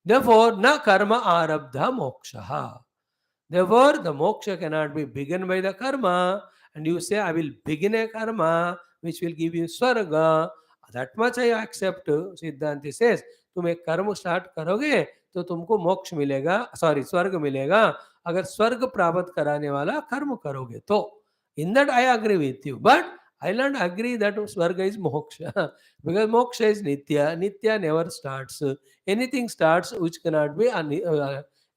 [SPEAKER 1] Therefore, na karma arabdha moksha. Therefore, the moksha cannot be begun by the karma. And you say, I will begin a karma which will give you swarga. That much I accept. Siddhanti says, तुम एक कर्म start करोगे तो तुमको मोक्ष मिलेगा, sorry स्वर्ग मिलेगा, अगर स्वर्ग प्राप्त कराने वाला कर्म करोगे तो. In that I agree with you, but I will not agree that swarga is moksha because moksha is nitya. Nitya never starts. Anything starts which cannot be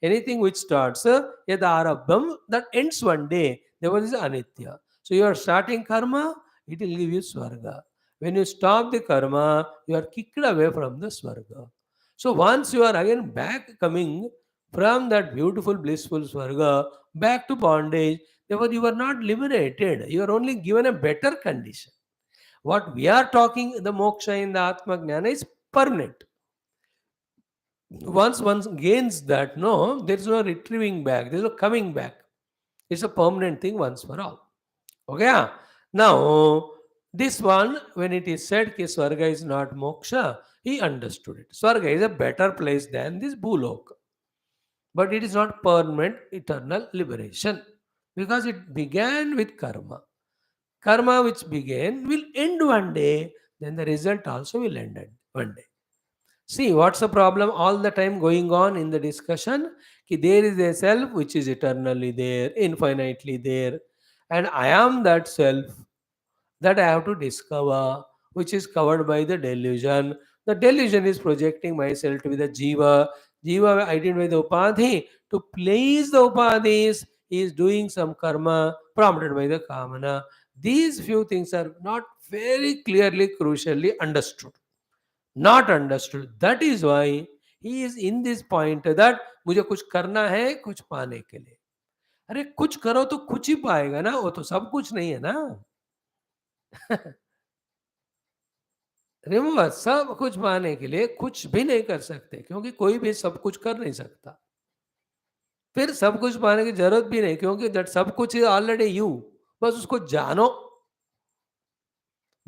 [SPEAKER 1] anything which starts yadarabham, that ends one day. Therefore is anitya. So you are starting karma, it will give you swarga. When you stop the karma, you are kicked away from the swarga. So once you are again back coming from that beautiful blissful swarga back to bondage, therefore you are not liberated. You are only given a better condition. What we are talking, the moksha in the Atma Jnana is permanent. Once one gains that, no, there is no retrieving back, there is no coming back. It's a permanent thing once for all. Okay? Now, this one, when it is said that Swarga is not moksha, he understood it. Swarga is a better place than this Bhuloka. But it is not permanent, eternal liberation. Because it began with karma. Karma which began will end one day, then the result also will end one day. See, what's the problem all the time going on in the discussion? Ki there is a self which is eternally there, infinitely there, and I am that self that I have to discover, which is covered by the delusion. The delusion is projecting myself to be the jiva. Jiva identified with the upadhi to please the upadhis. he is doing some karma prompted by the kamana. These few things are not very clearly, crucially understood. Not understood. That is why he is in this point that मुझे कुछ करना है कुछ पाने के लिए. अरे कुछ करो तो कुछ ही पाएगा ना, वो तो सब कुछ नहीं है ना. रिमूवर सब कुछ पाने के लिए कुछ भी नहीं कर सकते, क्योंकि कोई भी सब कुछ कर नहीं सकता. फिर सब कुछ पाने की जरूरत भी नहीं, क्योंकि दैट सब कुछ इज ऑलरेडी यू. बस उसको जानो.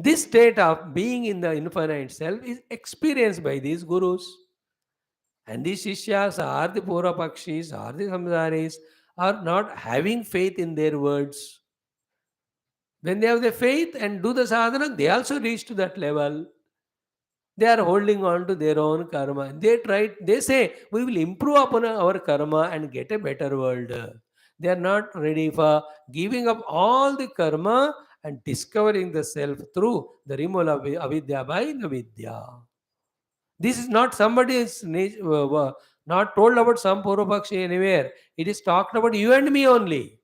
[SPEAKER 1] This state of being in the infinite self is experienced by these gurus. And these Shishyas or the Pura Pakshis or the Samsaris are not having faith in their words. When they have the faith and do the sadhana, they also reach to that level. They are holding on to their own karma. They say, we will improve upon our karma and get a better world. They are not ready for giving up all the karma and discovering the self through the removal of avidya by the vidya. This is not somebody's not told about some Purvapakshi anywhere. It is talked about you and me only.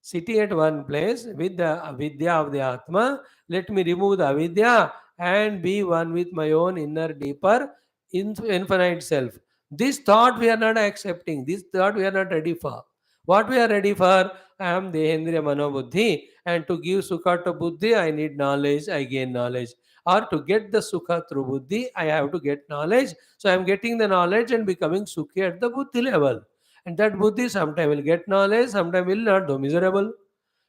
[SPEAKER 1] Sitting at one place with the avidya of the Atma, let me remove the avidya and be one with my own inner, deeper, infinite self. This thought we are not accepting. This thought we are not ready for. What we are ready for? I am Dehendriya Manobuddhi, and to give Sukha to Buddhi, I need knowledge, I gain knowledge. Or to get the Sukha through Buddhi, I have to get knowledge. So I am getting the knowledge and becoming Sukhi at the Buddhi level. And that Buddhi sometime will get knowledge, sometime will not, though miserable.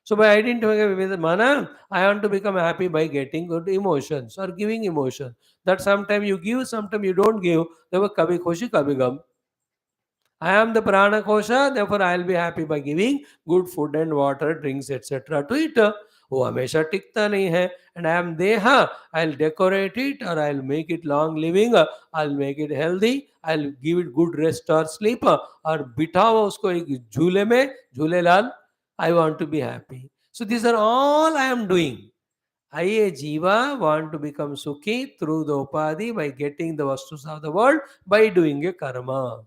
[SPEAKER 1] So by identifying with mana, I want to become happy by getting good emotions or giving emotion. That sometime you give, sometime you don't give. Therefore, kabhi khushi, kabhi gum. I am the prana kosha, therefore I will be happy by giving good food and water, drinks, etc. to it. वो हमेशा टिकता नहीं है. And I am deha, I'll decorate it or I'll make it long living, I'll make it healthy, I'll give it good rest or sleep, और बिठाओ उसको एक झूले में, Jhulelal. I want to be happy. So these are all I am doing. I, a jiva, want to become sukhi through the upadhi by getting the vastus of the world by doing a karma.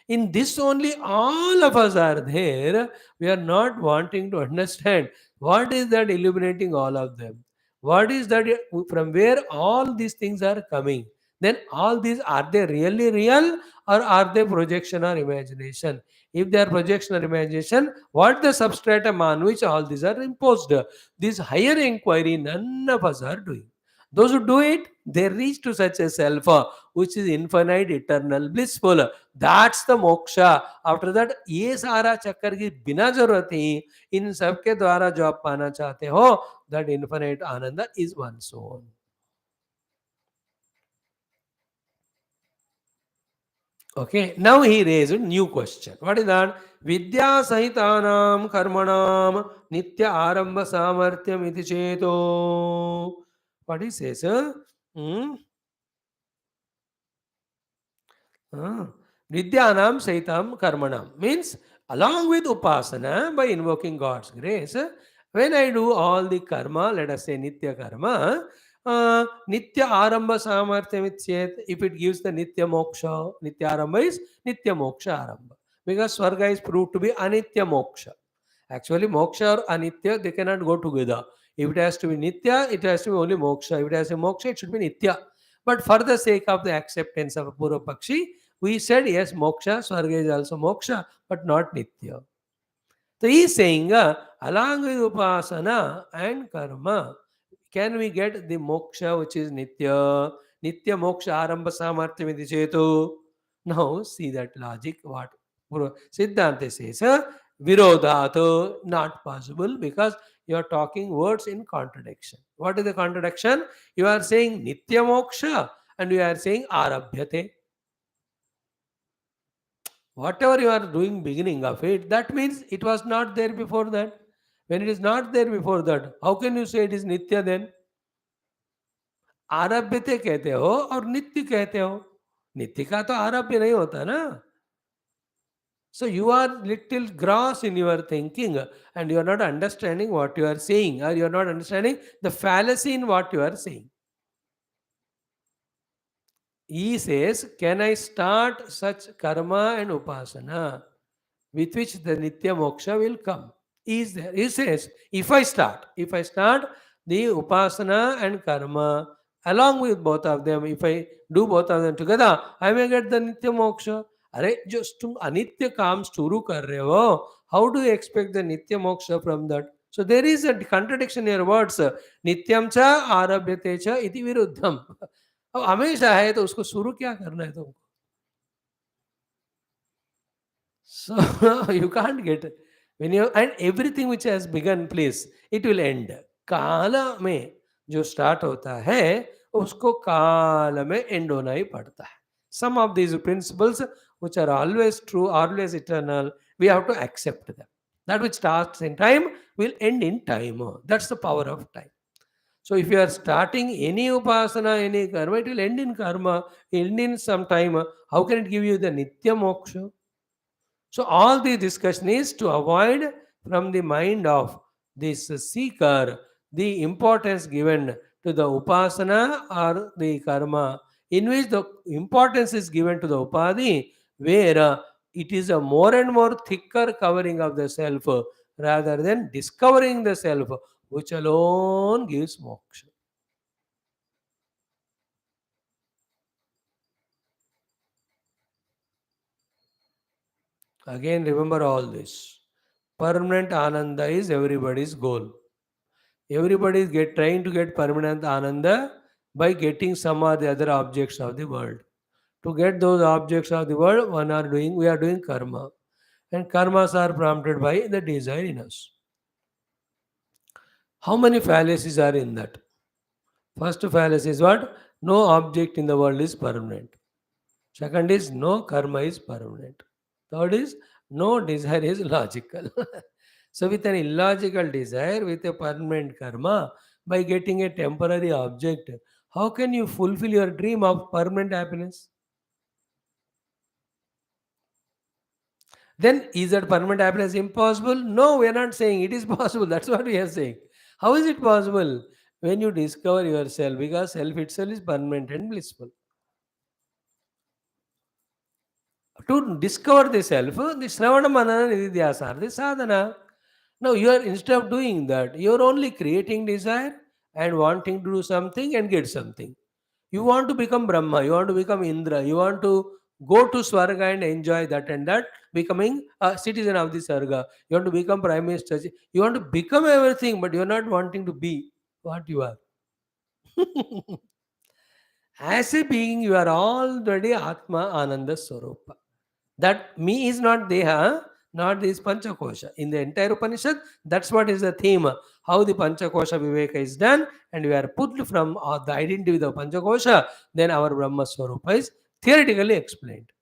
[SPEAKER 1] In this only all of us are there. We are not wanting to understand what is that illuminating all of them. What is that from where all these things are coming? Then all these, are they really real or are they projection or imagination? If they are projection or imagination, what the substratum on which all these are imposed? This higher inquiry none of us are doing. Those who do it, they reach to such a self which is infinite, eternal, blissful. That's the moksha. After that, ये सारा चक्कर की बिना जरूरत ही इन सब के द्वारा जो आप पाना चाहते हो, that infinite Anand is one's own. Okay, now he raised a new question. What is that? Vidya sahitanam karmanam nitya arambha samartyam iti cheto. What he says? Hmm? Vidyanam Saitam Karmanam means along with Upasana by invoking God's grace, when I do all the karma, let us say Nitya Karma, Nitya Aramba Samarthyam Ityet, if it gives the Nitya Moksha, Nitya Aramba is Nitya Moksha Aramba. Because Swarga is proved to be Anitya Moksha. Actually, Moksha or Anitya, they cannot go together. If it has to be Nitya, it has to be only Moksha. If it has a Moksha, it should be Nitya. But for the sake of the acceptance of Purva Pakshi, we said yes, moksha, Swarga is also moksha, but not nitya. So he is saying, along with upasana and karma, can we get the moksha which is nitya? Nitya moksha arambha samartya chetu. Now see that logic, what Siddhanta says, virodhat, not possible because you are talking words in contradiction. What is the contradiction? You are saying nitya moksha and you are saying arabhyate. Whatever you are doing beginning of it, that means it was not there before that. When it is not there before that, how can you say it is nitya then? आरभ्यते कहते हो और नित्य कहते हो. नित्य का तो आरभ्य नहीं होता ना. So you are little gross in your thinking and you are not understanding what you are saying, or you are not understanding the fallacy in what you are saying. He says, can I start such karma and upasana? with which the Nitya Moksha will come. Is there? He says, if I start the Upasana and Karma along with both of them, if I do both of them together, I may get the Nitya Moksha. अरे जो तुम अनित्य काम शुरू कर रहे हो, how do you expect the Nitya Moksha from that? So there is a contradiction in your words. नित्यम च आरभ्यते च इति विरुद्धम. अब हमेशा है तो उसको शुरू क्या करना है तुमको? So you can't get it. When you and everything which has begun, please, it will end. काल में जो स्टार्ट होता है उसको काल में एंड होना ही पड़ता है. Some of these principles which are always true, always eternal, we have to accept them. That which starts in time will end in time. That's the power of time. So if you are starting any upasana, any karma, it will end in karma, end in some time. How can it give you the nitya moksha? So all the discussion is to avoid from the mind of this seeker the importance given to the upasana or the karma, in which the importance is given to the upadhi, where it is a more and more thicker covering of the self rather than discovering the self, which alone gives moksha. Again, remember all this. Permanent ananda is everybody's goal. Everybody is trying to get permanent ananda by getting some or the other objects of the world. To get those objects of the world, we are doing karma. And karmas are prompted by the desire in us. How many fallacies are in that? First fallacy is what? No object in the world is permanent. Second is no karma is permanent. Third is no desire is logical. So, with an illogical desire, with a permanent karma, by getting a temporary object, how can you fulfill your dream of permanent happiness? Then, is that permanent happiness impossible? No, we are not saying it is possible. That's what we are saying. How is it possible? When you discover yourself, because self itself is permanent and blissful. To discover the self, the Shravana Manana Nididhyasa are the sadhana. Now you are instead of doing that, you are only creating desire and wanting to do something and get something. You want to become Brahma, you want to become Indra, you want to go to Swarga and enjoy that and that, becoming a citizen of the Sarga. You want to become Prime Minister. You want to become everything, but you are not wanting to be what you are. As a being, you are already Atma Ananda Swarupa. That me is not Deha, not this Panchakosha. In the entire Upanishad, that's what is the theme. How the Panchakosha Viveka is done, and we are put from the identity with the Panchakosha, then our Brahma Swarupa is theoretically explained.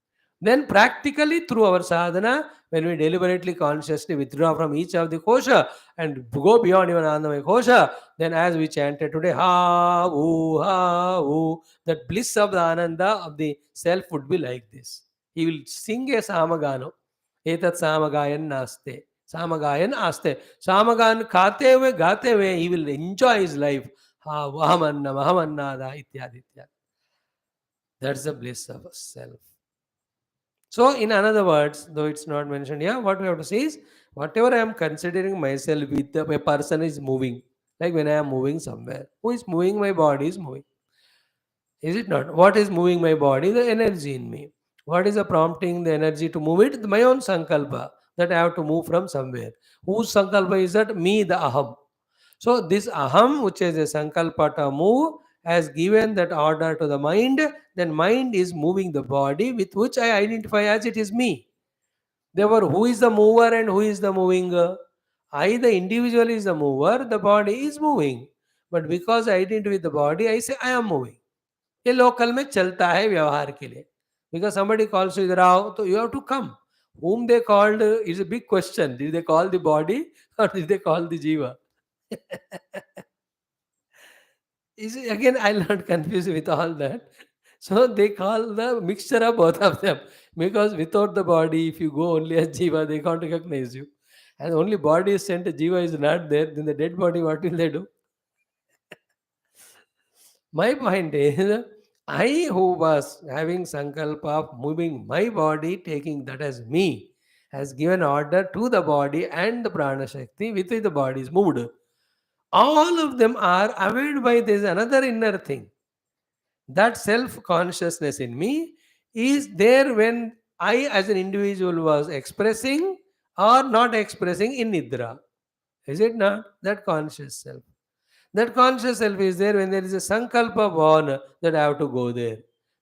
[SPEAKER 1] Then practically through our sadhana, when we deliberately consciously withdraw from each of the kosha and go beyond even Anandamaya kosha, then as we chanted today, ha, ooh, that bliss of the ananda of the self would be like this. He will sing a samagano. Etat samagayan naste. Samagayan aste. Samagan gate हुए, he will enjoy his life. Ha, vahamanna, mahamannada, ityadi, ityadi. That's the bliss of self. So, in other words, though it's not mentioned here, what we have to say is whatever I am considering myself with a person is moving. Like when I am moving somewhere, who is moving my body is moving. Is it not? What is moving my body? The energy in me. What is the prompting the energy to move it? My own sankalpa that I have to move from somewhere. Whose sankalpa is that? Me, the aham. So this aham, which is a sankalpa to move, has given that order to the mind. Then mind is moving the body with which I identify as it is me. Therefore, who is the mover and who is the moving? I, the individual, is the mover. The body is moving. But because I identify with the body, I say I am moving. ये local में चलता है व्यवहार के लिए. Because somebody calls you इधर आओ, तो you have to come. Whom they called is a big question. Did they call the body or did they call the jiva? Is it, again, I'll not confuse with all that. So they call the mixture of both of them. Because without the body, if you go only as jiva, they can't recognize you. And only body is sent, jiva is not there, then the dead body, what will they do? My point is, I who was having sankalpa of moving my body, taking that as me, has given order to the body and the prana shakti with which the body is moved. All of them are aware by this another inner thing. That self consciousness in me is there when I, as an individual, was expressing or not expressing in Nidra. Is it not? That conscious self. That conscious self is there when there is a sankalpa born that I have to go there.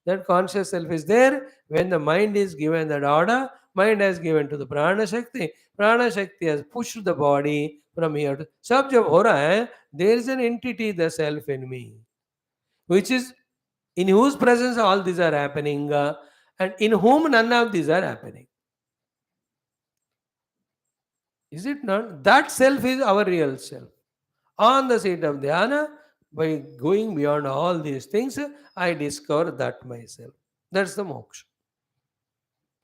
[SPEAKER 1] That conscious self is there when the mind is given that order, mind has given to the prana shakti has pushed the body from here to. सब जब हो रहा है, there is an entity, the self in me, which is in whose presence all these are happening, and in whom none of these are happening. Is it not? That self is our real self. On the seat of dhyana, by going beyond all these things, I discover that myself. That's the moksha.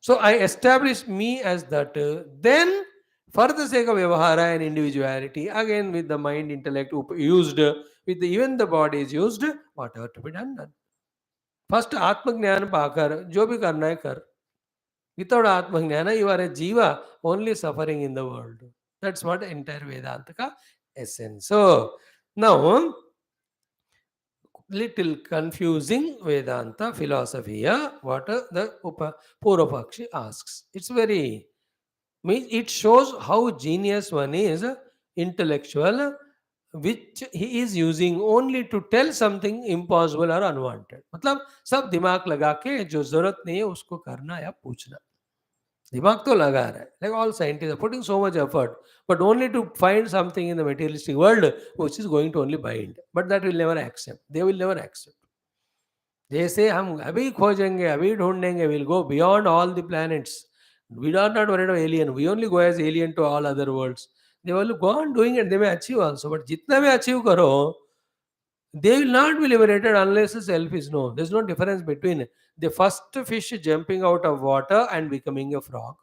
[SPEAKER 1] So I establish me as that. Then, for the sake of vyavahara and individuality, again with the mind, intellect used, with even the body is used, whatever to be done, done. First, Atmajnana pakar, jo bhi karna hai kar. Without Atmajnana, you are a jiva, only suffering in the world. That's what entire Vedanta ka essence. So, now, little confusing Vedanta philosophy here, what the Purvapakshi asks. It's very, means it shows how genius one is, intellectual, which he is using only to tell something impossible or unwanted. मतलब सब दिमाग लगा के जो जरूरत नहीं है उसको करना या पूछना. दिमाग तो लगा रहा है. Like all scientists are putting so much effort, but only to find something in the materialistic world which is going to only bind. But that will never accept. They will never accept. जैसे हम अभी खोजेंगे, अभी ढूंढेंगे, will go beyond all the planets. We are not worried about alien. We only go as alien to all other worlds. They will go on doing it. They may achieve also. But जितना भी achieve करो, they will not be liberated unless the self is known. There's no difference between the first fish jumping out of water and becoming a frog.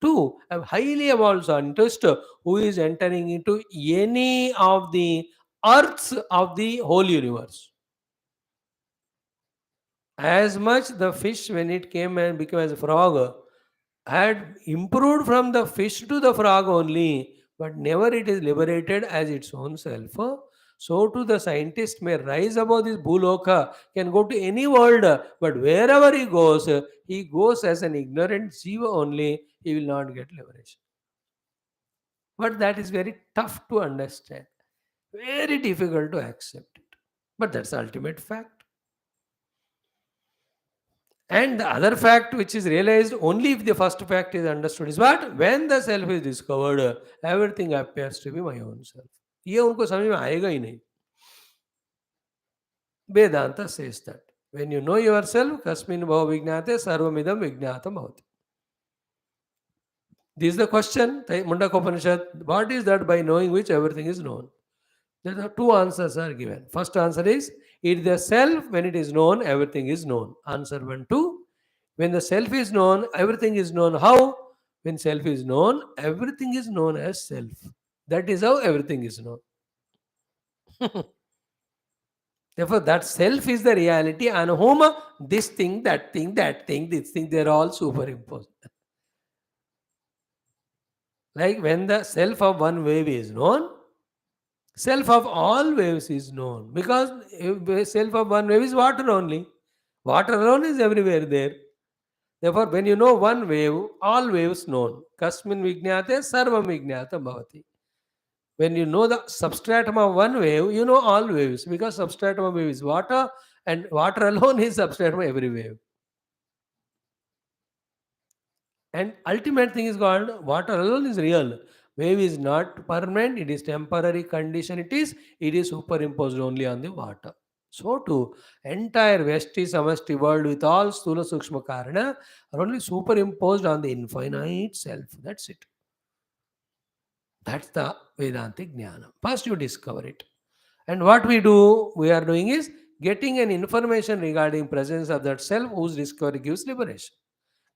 [SPEAKER 1] Two, a highly evolved scientist who is entering into any of the earths of the whole universe. As much the fish, when it came and became as a frog, had improved from the fish to the frog only, but never it is liberated as its own self. So too the scientist may rise above this bhuloka, can go to any world, but wherever he goes as an ignorant jiva only, he will not get liberation. But that is very tough to understand, very difficult to accept it. But that's the ultimate fact. And the other fact which is realized only if the first fact is understood is what? When the self is discovered, everything appears to be my own self. ये उनको समझ में आएगा ही नहीं. Vedanta says that. When you know yourself, kasmin bhava vijnate sarvamidam vijnatam bhavati. This is the question, Mundaka Upanishad. What is that by knowing which everything is known? There are two answers are given. First answer is, it is the self, when it is known, everything is known. Answer 1, 2. When the self is known, everything is known. How? When self is known, everything is known as self. That is how everything is known. Therefore, that self is the reality, and whom this thing, that thing, that thing, this thing, they are all superimposed. Like when the self of one wave is known, self of all waves is known. Because self of one wave is water only. Water alone is everywhere there. Therefore, when you know one wave, all waves known. Kasmin vijnate sarvam vijnata bhavati. When you know the substratum of one wave, you know all waves. Because substratum of wave is water, and water alone is substratum of every wave. And ultimate thing is called water alone is real. Wave is not permanent, it is temporary condition, it is superimposed only on the water. So too, entire Vesti Samasti world with all Sthula Sukshma Karana are only superimposed on the infinite self. That's it. That's the Vedantic Jnana. First you discover it. And what we are doing is getting an information regarding presence of that self whose discovery gives liberation.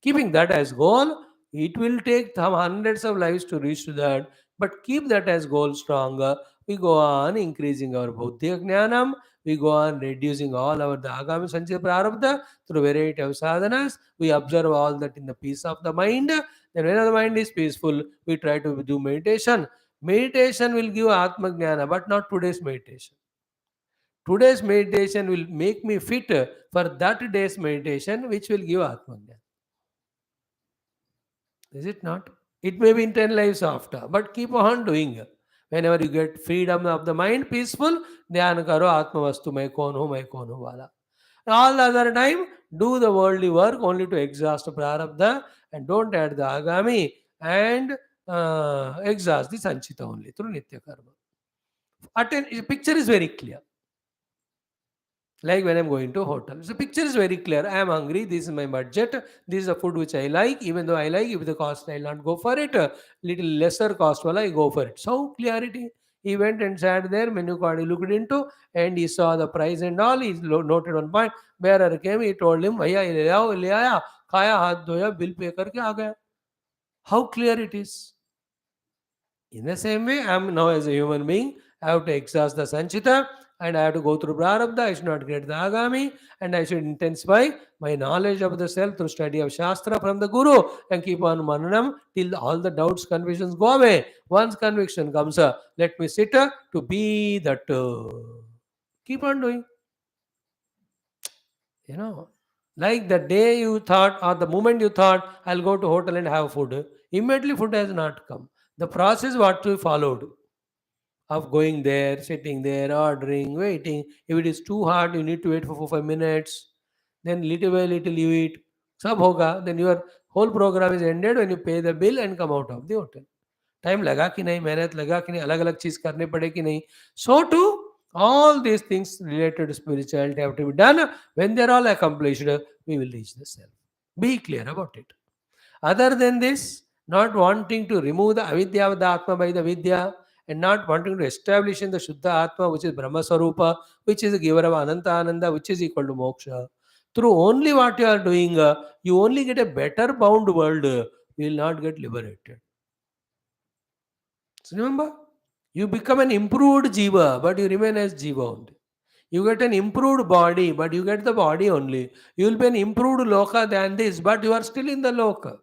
[SPEAKER 1] Keeping that as goal, it will take some hundreds of lives to reach to that, but keep that as goal stronger. We go on increasing our Bauddhiya Jnanam, we go on reducing all our the Agami Sanchaya Prarabdha through variety of sadhanas. We observe all that in the peace of the mind. Then when the mind is peaceful, we try to do meditation. Meditation will give Atma Jnana, but not today's meditation. Today's meditation will make me fit for that day's meditation, which will give Atma Jnana. Is it not? It may be in 10 lives after, but keep on doing. Whenever you get freedom of the mind, peaceful, dhyan karo Atma Vastu, मैं कौन हूँ वाला. All the other time, do the worldly work only to exhaust prarabdha and don't add the agami and exhaust the sanchita only through nitya karma. Picture is very clear. Like when I'm going to a hotel. So picture is very clear. I am hungry. This is my budget. This is the food which I like. Even though I like, if the cost I'll not go for it. Little lesser cost, well, I go for it. So clarity. He went and sat there. Menu card he looked into and he saw the price and all. He noted one point. Bearer came. He told him, "Bhaiya, ye le aao, le aaya. Khaya, haath dhoya, bill pay karke aa gaya." How clear it is. In the same way, I am now as a human being, I have to exhaust the Sanchita and I have to go through Prarabdha. I should not get the Agami and I should intensify my knowledge of the self through study of Shastra from the Guru and keep on Mananam till all the doubts, confusions go away. Once conviction comes, let me sit to be that. Keep on doing. You know, like the day you thought or the moment you thought, I'll go to hotel and have food, immediately food has not come. The process what we followed of going there, sitting there, ordering, waiting. If it is too hard, you need to wait for 4 5 minutes. Then little by little you eat. Sab hoga. Then your whole program is ended when you pay the bill and come out of the hotel. Time लगा कि नहीं, मेहनत लगा कि नहीं, अलग अलग चीज करने पड़े कि नहीं. So too, all these things related to spirituality have to be done. When they're all accomplished, we will reach the self. Be clear about it. Other than this, not wanting to remove the avidya of the Atma by the Vidya and not wanting to establish in the Shuddha Atma, which is Brahma Sarupa, which is the giver of Ananta Ananda, which is equal to moksha. Through only what you are doing, you only get a better bound world. You will not get liberated. So remember, you become an improved jiva, but you remain as jiva only. You get an improved body, but you get the body only. You will be an improved loka than this, but you are still in the loka.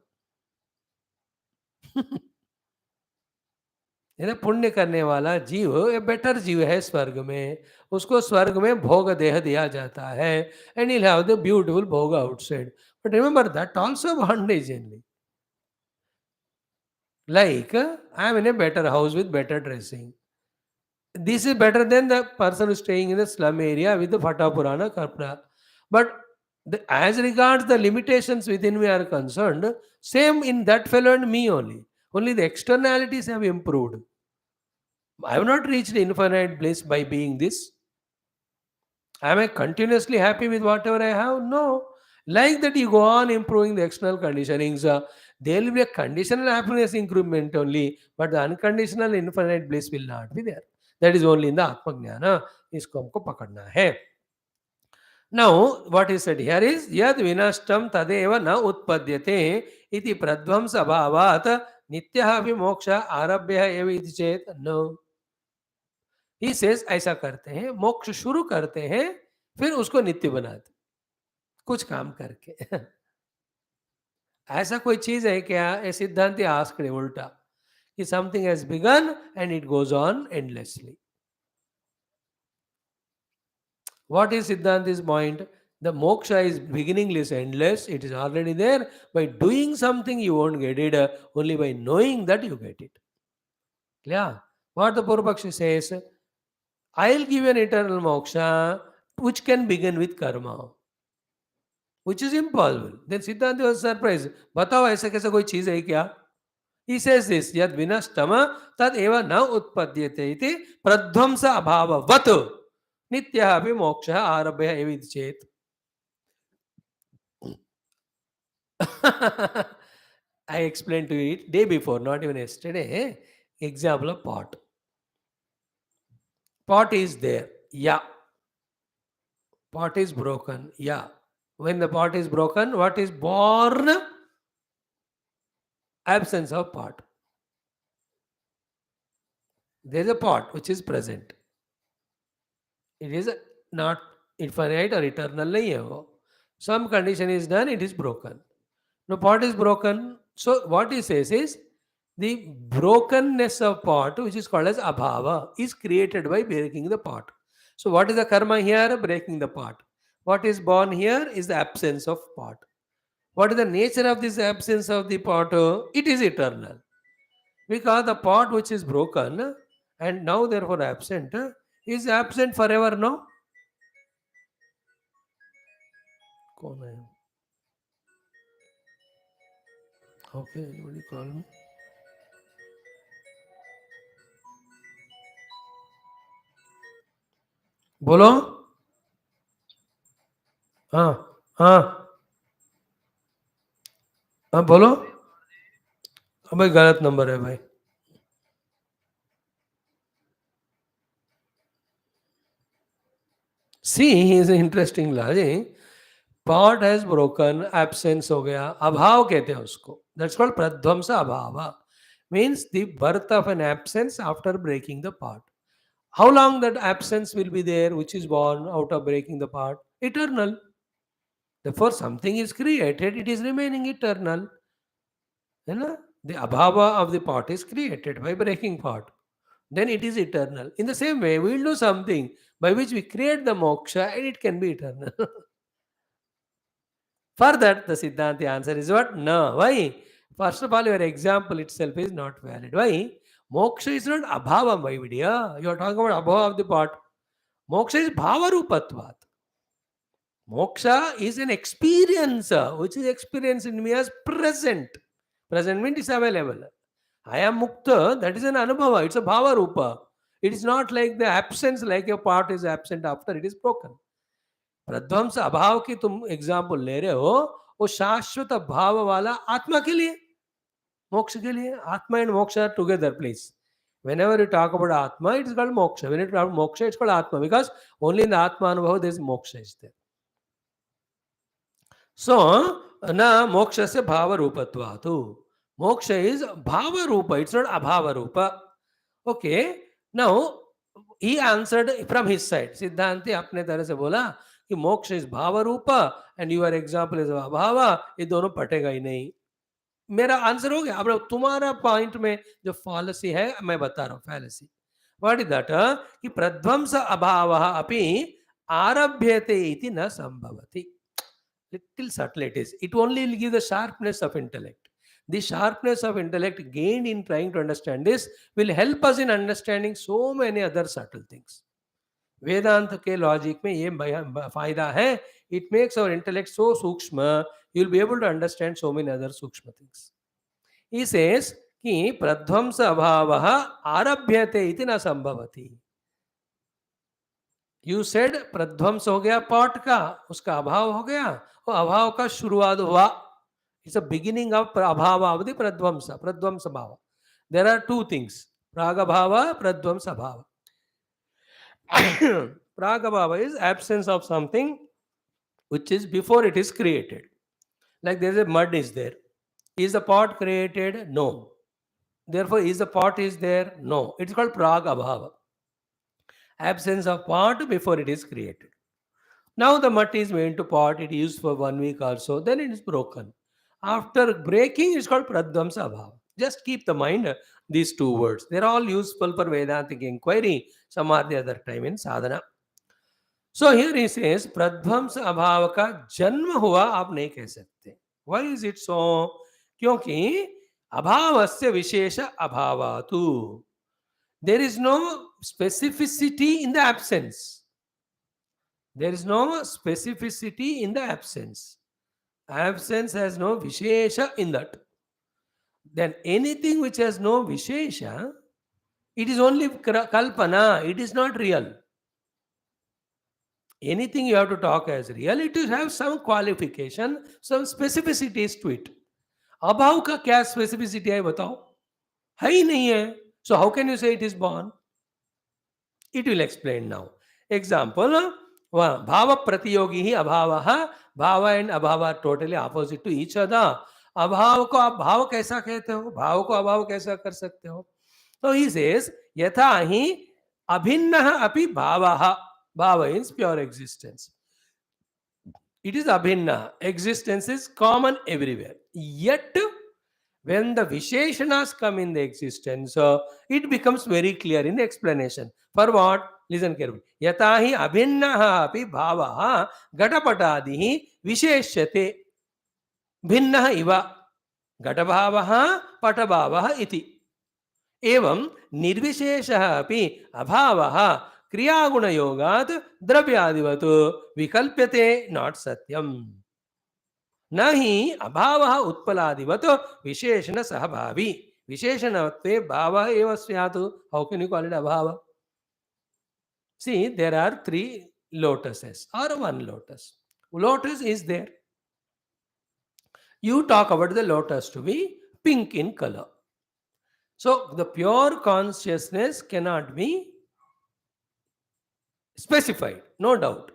[SPEAKER 1] है ना, पुण्य करने वाला जीव a better जीव है स्वर्ग में. उसको स्वर्ग में भोग देह दिया जाता है and he'll have the beautiful भोग outside. But remember that also bondage only. Like I am in a better house with better dressing. This is better than the person who is staying in the slum area with the Phata Purana Kapra. But as regards the limitations within me are concerned, same in that fellow and me only. Only the externalities have improved. I have not reached infinite bliss by being this. Am I continuously happy with whatever I have? No. Like that, you go on improving the external conditionings. There will be a conditional happiness increment only, but the unconditional infinite bliss will not be there. That is only in the Atma Jnana. इसको हमको पकड़ना है. Now, what is said here is यद विनष्टम तदेव न उत्पद्यते इति प्रध्वंस अभावात् नित्यः अपि मोक्ष आरभ्यः एव इति चेत no. ही सेज ऐसा करते हैं, मोक्ष शुरू करते हैं, फिर उसको नित्य बनाते कुछ काम करके. ऐसा कोई चीज है क्या? ए सिद्धांति आस्क्ड उल्टा कि something has begin and it goes on endlessly. What is Siddhanti's point? The moksha is beginningless, endless. It is already there. By doing something, you won't get it. Only by knowing that you get it. Yeah. What the Purvapakshi says, I'll give you an eternal moksha which can begin with karma, which is impossible. Then Siddhanta was surprised. बताओ ऐसा कैसा कोई चीज है क्या? He says this, यद विनष्टम तद एव न उत्पद्यते इति प्रध्वंस अभाववत् नित्यः अपि मोक्षः आरभ्यः एव इति चेत्. I explained to you it day before, not even yesterday. Example of pot. Pot is there. Yeah. Pot is broken. Yeah. When the pot is broken, what is born? Absence of pot. There is a pot which is present. It is not infinite or eternal. Some condition is done, it is broken. No, pot is broken. So what he says is the brokenness of pot, which is called as abhava, is created by breaking the pot. So what is the karma here? Breaking the pot. What is born here is the absence of pot. What is the nature of this absence of the pot? It is eternal. Because the pot which is broken and now therefore absent is absent forever, no? कौन है? Okay, anybody call me? बोलो. हाँ हाँ हाँ बोलो. भाई गलत number है भाई. See he is interesting logic. Pot has broken, absence हो गया, अभाव कहते हैं उसको. That's called pradhvamsa abhava. Means the birth of an absence after breaking the pot. How long that absence will be there, which is born out of breaking the pot? Eternal. Therefore, something is created, it is remaining eternal. You know? The abhava of the pot is created by breaking pot. Then it is eternal. In the same way, we will do something by which we create the moksha and it can be eternal. For that, the Siddhanti answer is what? No. Why? First of all, your example itself is not valid. Why? Moksha is not abhava, my vidya. You are talking about abhava of the pot. Moksha is bhava rupatvat. Moksha is an experience which is experienced in me as present. Present means it's available. I am mukta, that is an anubhava, it's a bhava rupa. It is not like the absence, like a part is absent after it is broken. प्रध्वंस अभाव की तुम example ले रहे हो, वो शाश्वत भाव वाला आत्मा के लिए, मोक्ष के लिए. Atma and moksha are together please. Whenever you talk about atma, it is called moksha. When you talk about moksha, it's called atma because only in the atma anubhava there is moksha is there. So, na moksha se bhava rupatva. Moksha is bhava rupa, it's not abhava rupa. Okay, now he answered from his side. सिद्धांति अपने तरह से बोला कि मोक्ष is भाव रूपा and your example is अभावा. ये दोनों पटेगा ही नहीं. मेरा आंसर हो गया. अब तुम्हारा पॉइंट में जो फॉलसी है मैं बता रहा हूँ. Fallacy what is that? कि प्रध्वंस अभावः अपि आरभ्यते इति न संभवति. Little subtle it is. It only will give the sharpness of intellect. The sharpness of intellect gained in trying to understand this will help us in understanding so many other subtle things. वेदांत के logic में ये फायदा है. It makes our intellect so sukshma, you will be able to understand so many other sukshma things. He says कि प्रध्वंस अभावः आरभ्यते इति न संभवति. यू सेड प्रध्वंस हो गया पॉट का, उसका अभाव हो गया, वो अभाव का शुरुआत हुआ. इट्स अ बिगिनिंग ऑफ अभाव ऑफ द प्रध्वंस. प्रध्वंस भाव. देयर आर टू थिंग्स, प्राग भाव, प्रध्वंस भाव. प्राग भाव is absence of something which is before it is created. Like there is a mud is there. Is the pot created? No. Therefore, is the pot is there? No. It is called prag abhava. Absence of pot before it is created. Now the mud is made into pot. It is used for 1 week or so. Then it is broken. After breaking, it's called pradvamsa abhava. Just keep the mind these two words. They're all useful for Vedantic inquiry. Some are the other time in sadhana. So here he says, प्रध्वंस अभाव का जन्म हुआ आप नहीं कह सकते. Why is it so? क्योंकि अभावस्य विशेष अभावातु. There is no specificity in the absence. There is no specificity in the absence. Absence has no vishesha in that. Then anything which has no vishesha, it is only kalpana, it is not real. Anything you have to talk as real, it will have some qualification, some specificities to it. अभाव का क्या specificity है बताओ? है ही नहीं है. So how can you say it is born? It will explain now. Example, भाव प्रतियोगी ही अभाव. Bhava and abhava are totally opposite to each other. अभाव को आप भाव कैसा कहते हो? भाव को अभाव कैसा कर सकते हो? तो ही सेज यथा ही अभिन्नः अपि भावः. Bhava is pure existence. It is abhinna. Existence is common everywhere. Yet, When the Visheshanas come in the existence, it becomes very clear in the explanation. For what? Listen carefully. Yatahi abhinnaha api bhavaha gatapatadihi visheshyate भिन्नः इव घटभावः पटभावः इति एवं निर्विशेषः अपि अभावः क्रियागुणयोगात् द्रव्यादिवत् विकल्प्यते not सत्यम न हि अभावः उत्पलादिवत् विशेषण सहभावी विशेषणत्वे भावः एव स्यात् how can you call it अभाव see there are three lotuses or one lotus is there. You talk about the lotus to be pink in color. So the pure consciousness cannot be specified, no doubt.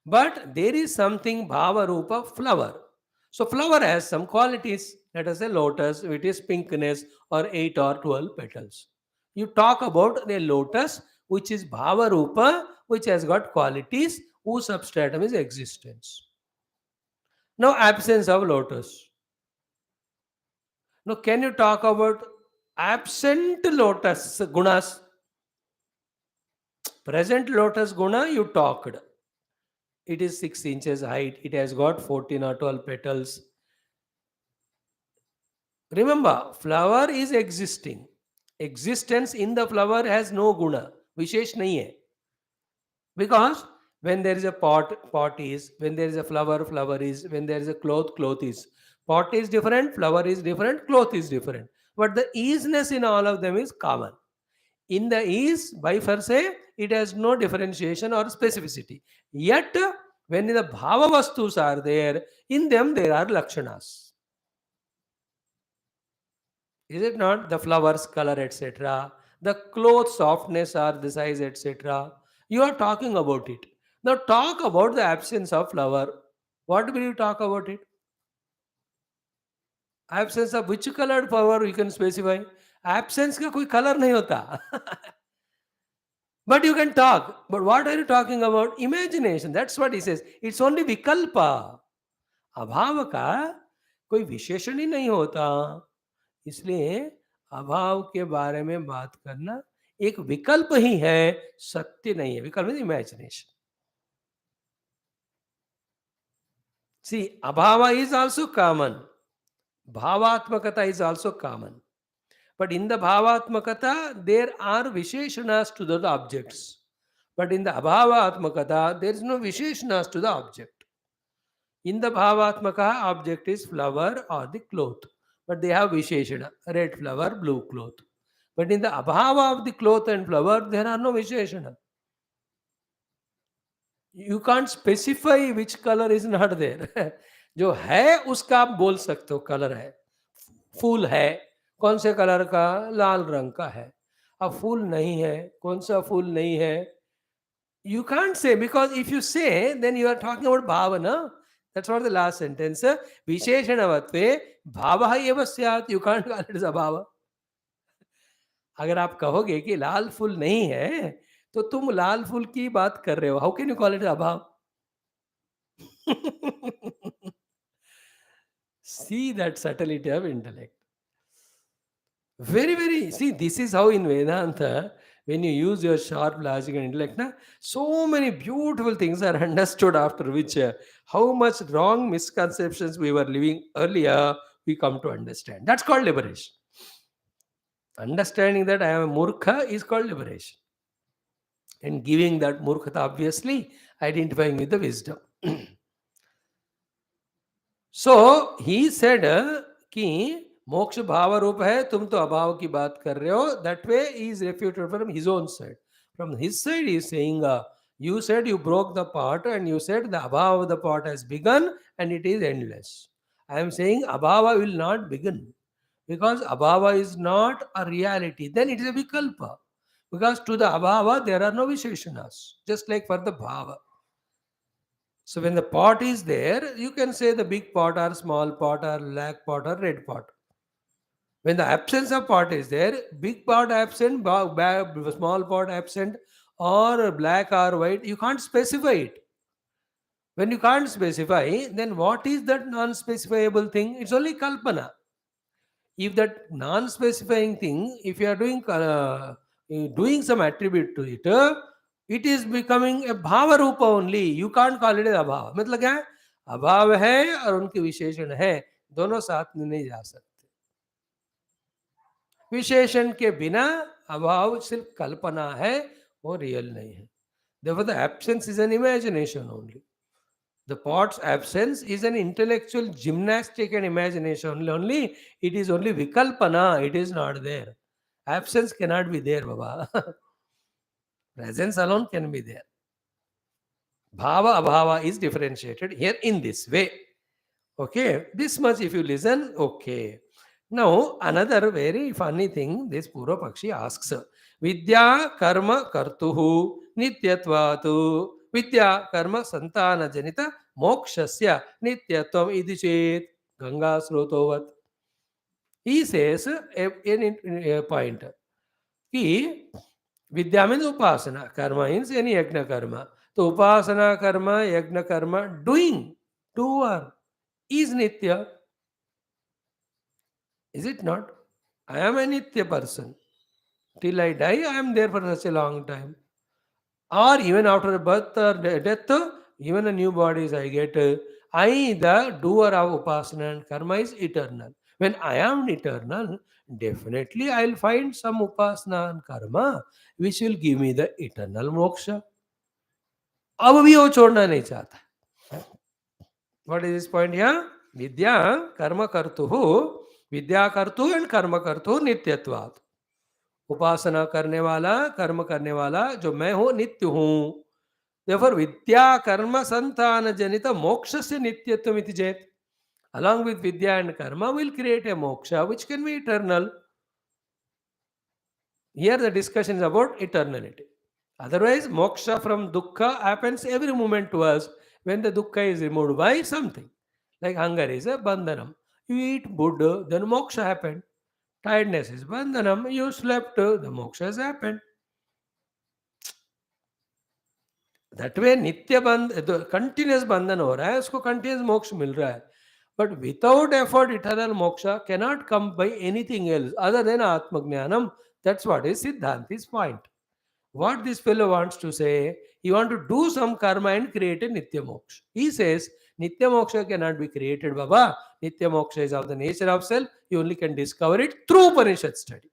[SPEAKER 1] But there is something bhava rupa flower. So flower has some qualities. Let us say lotus, which is pinkness or 8 or 12 petals. You talk about the lotus, which is bhava rupa, which has got qualities, whose substratum is existence. Now absence of lotus. Now can you talk about absent lotus gunas? Present lotus guna you talked. It is 6 inches height. It has got 14 or 12 petals. Remember, flower is existing. Existence in the flower has no guna. Vishesh nahi hai. Because when there is a pot is. When there is a flower is. When there is a cloth is. Pot is different, flower is different, cloth is different. But the easiness in all of them is common. In the ease, by per se, it has no differentiation or specificity. Yet, when the bhava vastus are there, in them there are lakshanas. Is it not? The flowers, color, etc. The cloth softness or the size, etc. You are talking about it. Now talk about the absence of flower. What will you talk about it? Absence of which colored flower you can specify? Absence का कोई color नहीं होता. But you can talk. But what are you talking about? Imagination. That's what he says. It's only vikalpa. अभाव का कोई विशेषण ही नहीं होता. इसलिए अभाव के बारे में बात करना एक विकल्प ही है, सत्य नहीं है. विकल्प इज इमेजिनेशन. सी अभाव इज आल्सो कॉमन. भावात्मकता is also common. But in the bhavaatmakata, there are visheshanas to the objects. But in the abhavaatmakata, there is no visheshanas to the object. In the bhavaatmaka, object is flower or the cloth. But they have visheshana, red flower, blue cloth. But in the abhava of the cloth and flower, there are no visheshana. You can't specify which color is not there. जो है उसका आप बोल सकते हो colour है. फूल है, कौन से कलर का? लाल रंग का है. अब फूल नहीं है, कौन सा फूल नहीं है? You can't say, because if you say, then you are talking about bhavana. That's what the last sentence. Visheshanavatve bhavaha eva syat. You can't call it as abhava. अगर आप कहोगे कि लाल फूल नहीं है, तो तुम लाल फूल की बात कर रहे हो. How can you call it अभाव? See that subtlety of intellect. Very, very. See, this is how in Vedanta, when you use your sharp logic and intellect, so many beautiful things are understood, after which how much wrong misconceptions we were living earlier, we come to understand. That's called liberation. Understanding that I am a murkha is called liberation. And giving that murkhata, obviously, identifying with the wisdom. So, he said कि मोक्ष भाव रूप है, तुम तो अभाव की बात कर रहे हो. That way he is refuted from his own side. From his side he is saying, you said you broke the pot and you said the abhava of the pot has begun and it is endless. I am saying abhava will not begin, because abhava is not a reality. Then it is a vikalpa, because to the abhava there are no visheshanas, just like for the bhava. So when the pot is there, you can say the big pot or small pot or black pot or red pot. When the absence of pot is there, big pot absent, small pot absent, or black or white, you can't specify it. When you can't specify, then what is that non-specifiable thing? It's only kalpana. If that non-specifying thing, if you are doing some attribute to it, it is becoming a bhava rupa only. You can't call it a abhava. मतलब क्या है? अभाव है और उनके विशेषण है, दोनों साथ में नहीं जा सकते. विशेषण के बिना अभाव सिर्फ कल्पना है, वो रियल नहीं है. Therefore, the absence is an imagination only. The pot's absence is an intellectual gymnastic and imagination only. It is only vikalpana. It is not there. Absence cannot be there, Baba. Presence alone can be there. Bhava abhava is differentiated here in this way. Okay, this much if you listen, okay. Now, another very funny thing this Purva Pakshi asks. Vidya karma kartuhu nityatvatu vidya karma santana janita mokshasya nityatvam idi chet Ganga Srotovat. He says a point. Ki Vidya means upasana, karma means any yajna karma. So upasana karma, yajna karma, doer is nitya. Is it not? I am a nitya person. Till I die, I am there for such a long time. Or even after birth or death, even a new bodies I get. I, the doer of upasana and karma, is eternal. When I am eternal, definitely I will find some upasana and karma which will give me the eternal moksha. अब भी वो छोड़ना नहीं चाहता. What is this point here? Vidya karma kartuhu, vidya kartu and karma kartu nityatvat. उपासना करने वाला, कर्म करने वाला जो मैं हूं, नित्य हूं. Therefore, vidya karma santana janita moksha se nityatvam iti jet. Along with vidya and karma will create a moksha which can be eternal. Here the discussion is about eternality. Otherwise, moksha from dukkha happens every moment to us when the dukkha is removed by something. Like hunger is a bandhanam. You eat food, then moksha happened. Tiredness is bandhanam. You slept, the moksha has happened. That way नित्य बंध continuous बंधन हो रहा है, उसको continuous मोक्ष मिल रहा है. But without effort eternal moksha cannot come by anything else other than atmajnanam. That's what is Siddhanti's point. What this fellow wants to say, he want to do some karma and create a Nitya Moksha. He says, Nitya Moksha cannot be created, Baba. Nitya Moksha is of the nature of self. You only can discover it through Upanishad study.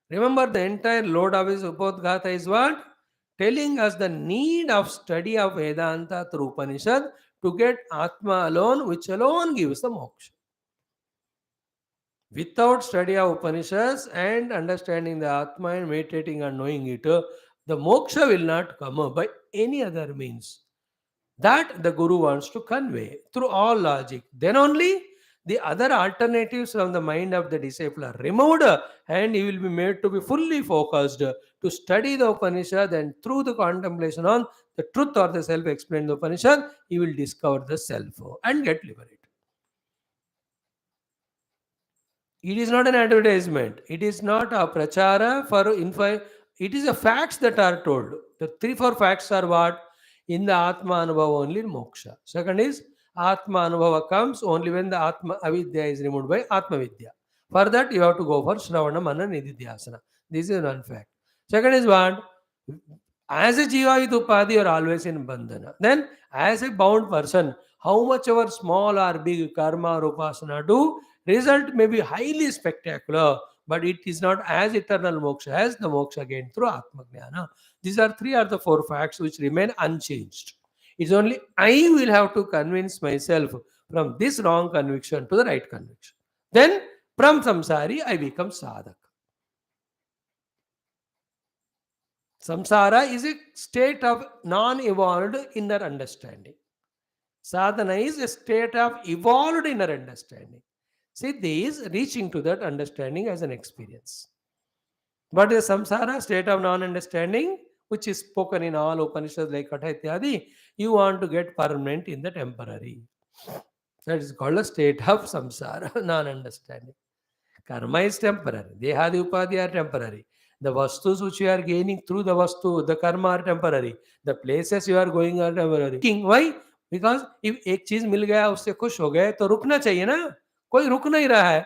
[SPEAKER 1] Remember, the entire load of his Upadgata is what? Telling us the need of study of Vedanta through Upanishad to get Atma alone, which alone gives the moksha. Without study of Upanishads and understanding the Atma and meditating and knowing it, the moksha will not come by any other means. That the Guru wants to convey through all logic. Then only the other alternatives from the mind of the disciple are removed and he will be made to be fully focused to study the Upanishad, and through the contemplation on the truth or the self-explained Upanishad, he will discover the self and get liberated. It is not an advertisement. It is not a prachara for info. It is a facts that are told. The 3-4 facts are what? In the Atma Anubhava only moksha. Second is Atma Anubhava comes only when the Atma Avidya is removed by Atma Vidya. For that you have to go for Shravana Mana Nididhyasana. This is one fact. Second is what? As a Jiva with Upadhi, you are always in Bandhana. Then as a bound person, how much ever small or big karma or upasana do, result may be highly spectacular, but it is not as eternal moksha as the moksha gained through Atma Jnana. These are 3 or the 4 facts which remain unchanged. It's only I will have to convince myself from this wrong conviction to the right conviction. Then from samsari, I become sadhak. Samsara is a state of non-evolved inner understanding. Sadhana is a state of evolved inner understanding. Siddhi is reaching to that understanding as an experience. But the samsara, state of non-understanding, which is spoken in all Upanishads like Taittiriya, you want to get permanent in the temporary. That is called a state of samsara, non-understanding. Karma is temporary. Dehadi upadhi are temporary. The vastus which you are gaining through the vastu, the karma are temporary. The places you are going are temporary. Why? Because if एक चीज मिल गया उससे खुश हो गए तो रुकना चाहिए ना. कोई रुक नहीं रहा है.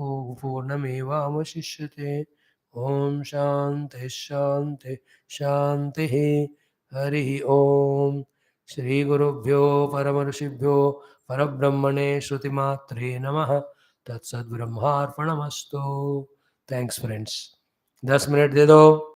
[SPEAKER 1] ॐ पूर्णमेवावशिष्यते। ॐ शान्तिः शान्तिः शान्तिः। हरिः ॐ। श्रीगुरुभ्यो परमऋषिभ्यो परब्रह्मणे श्रुतिमात्रे नमः। तत्सद्ब्रह्मार्पणमस्तु। Thanks friends. 10 मिनट दे दो।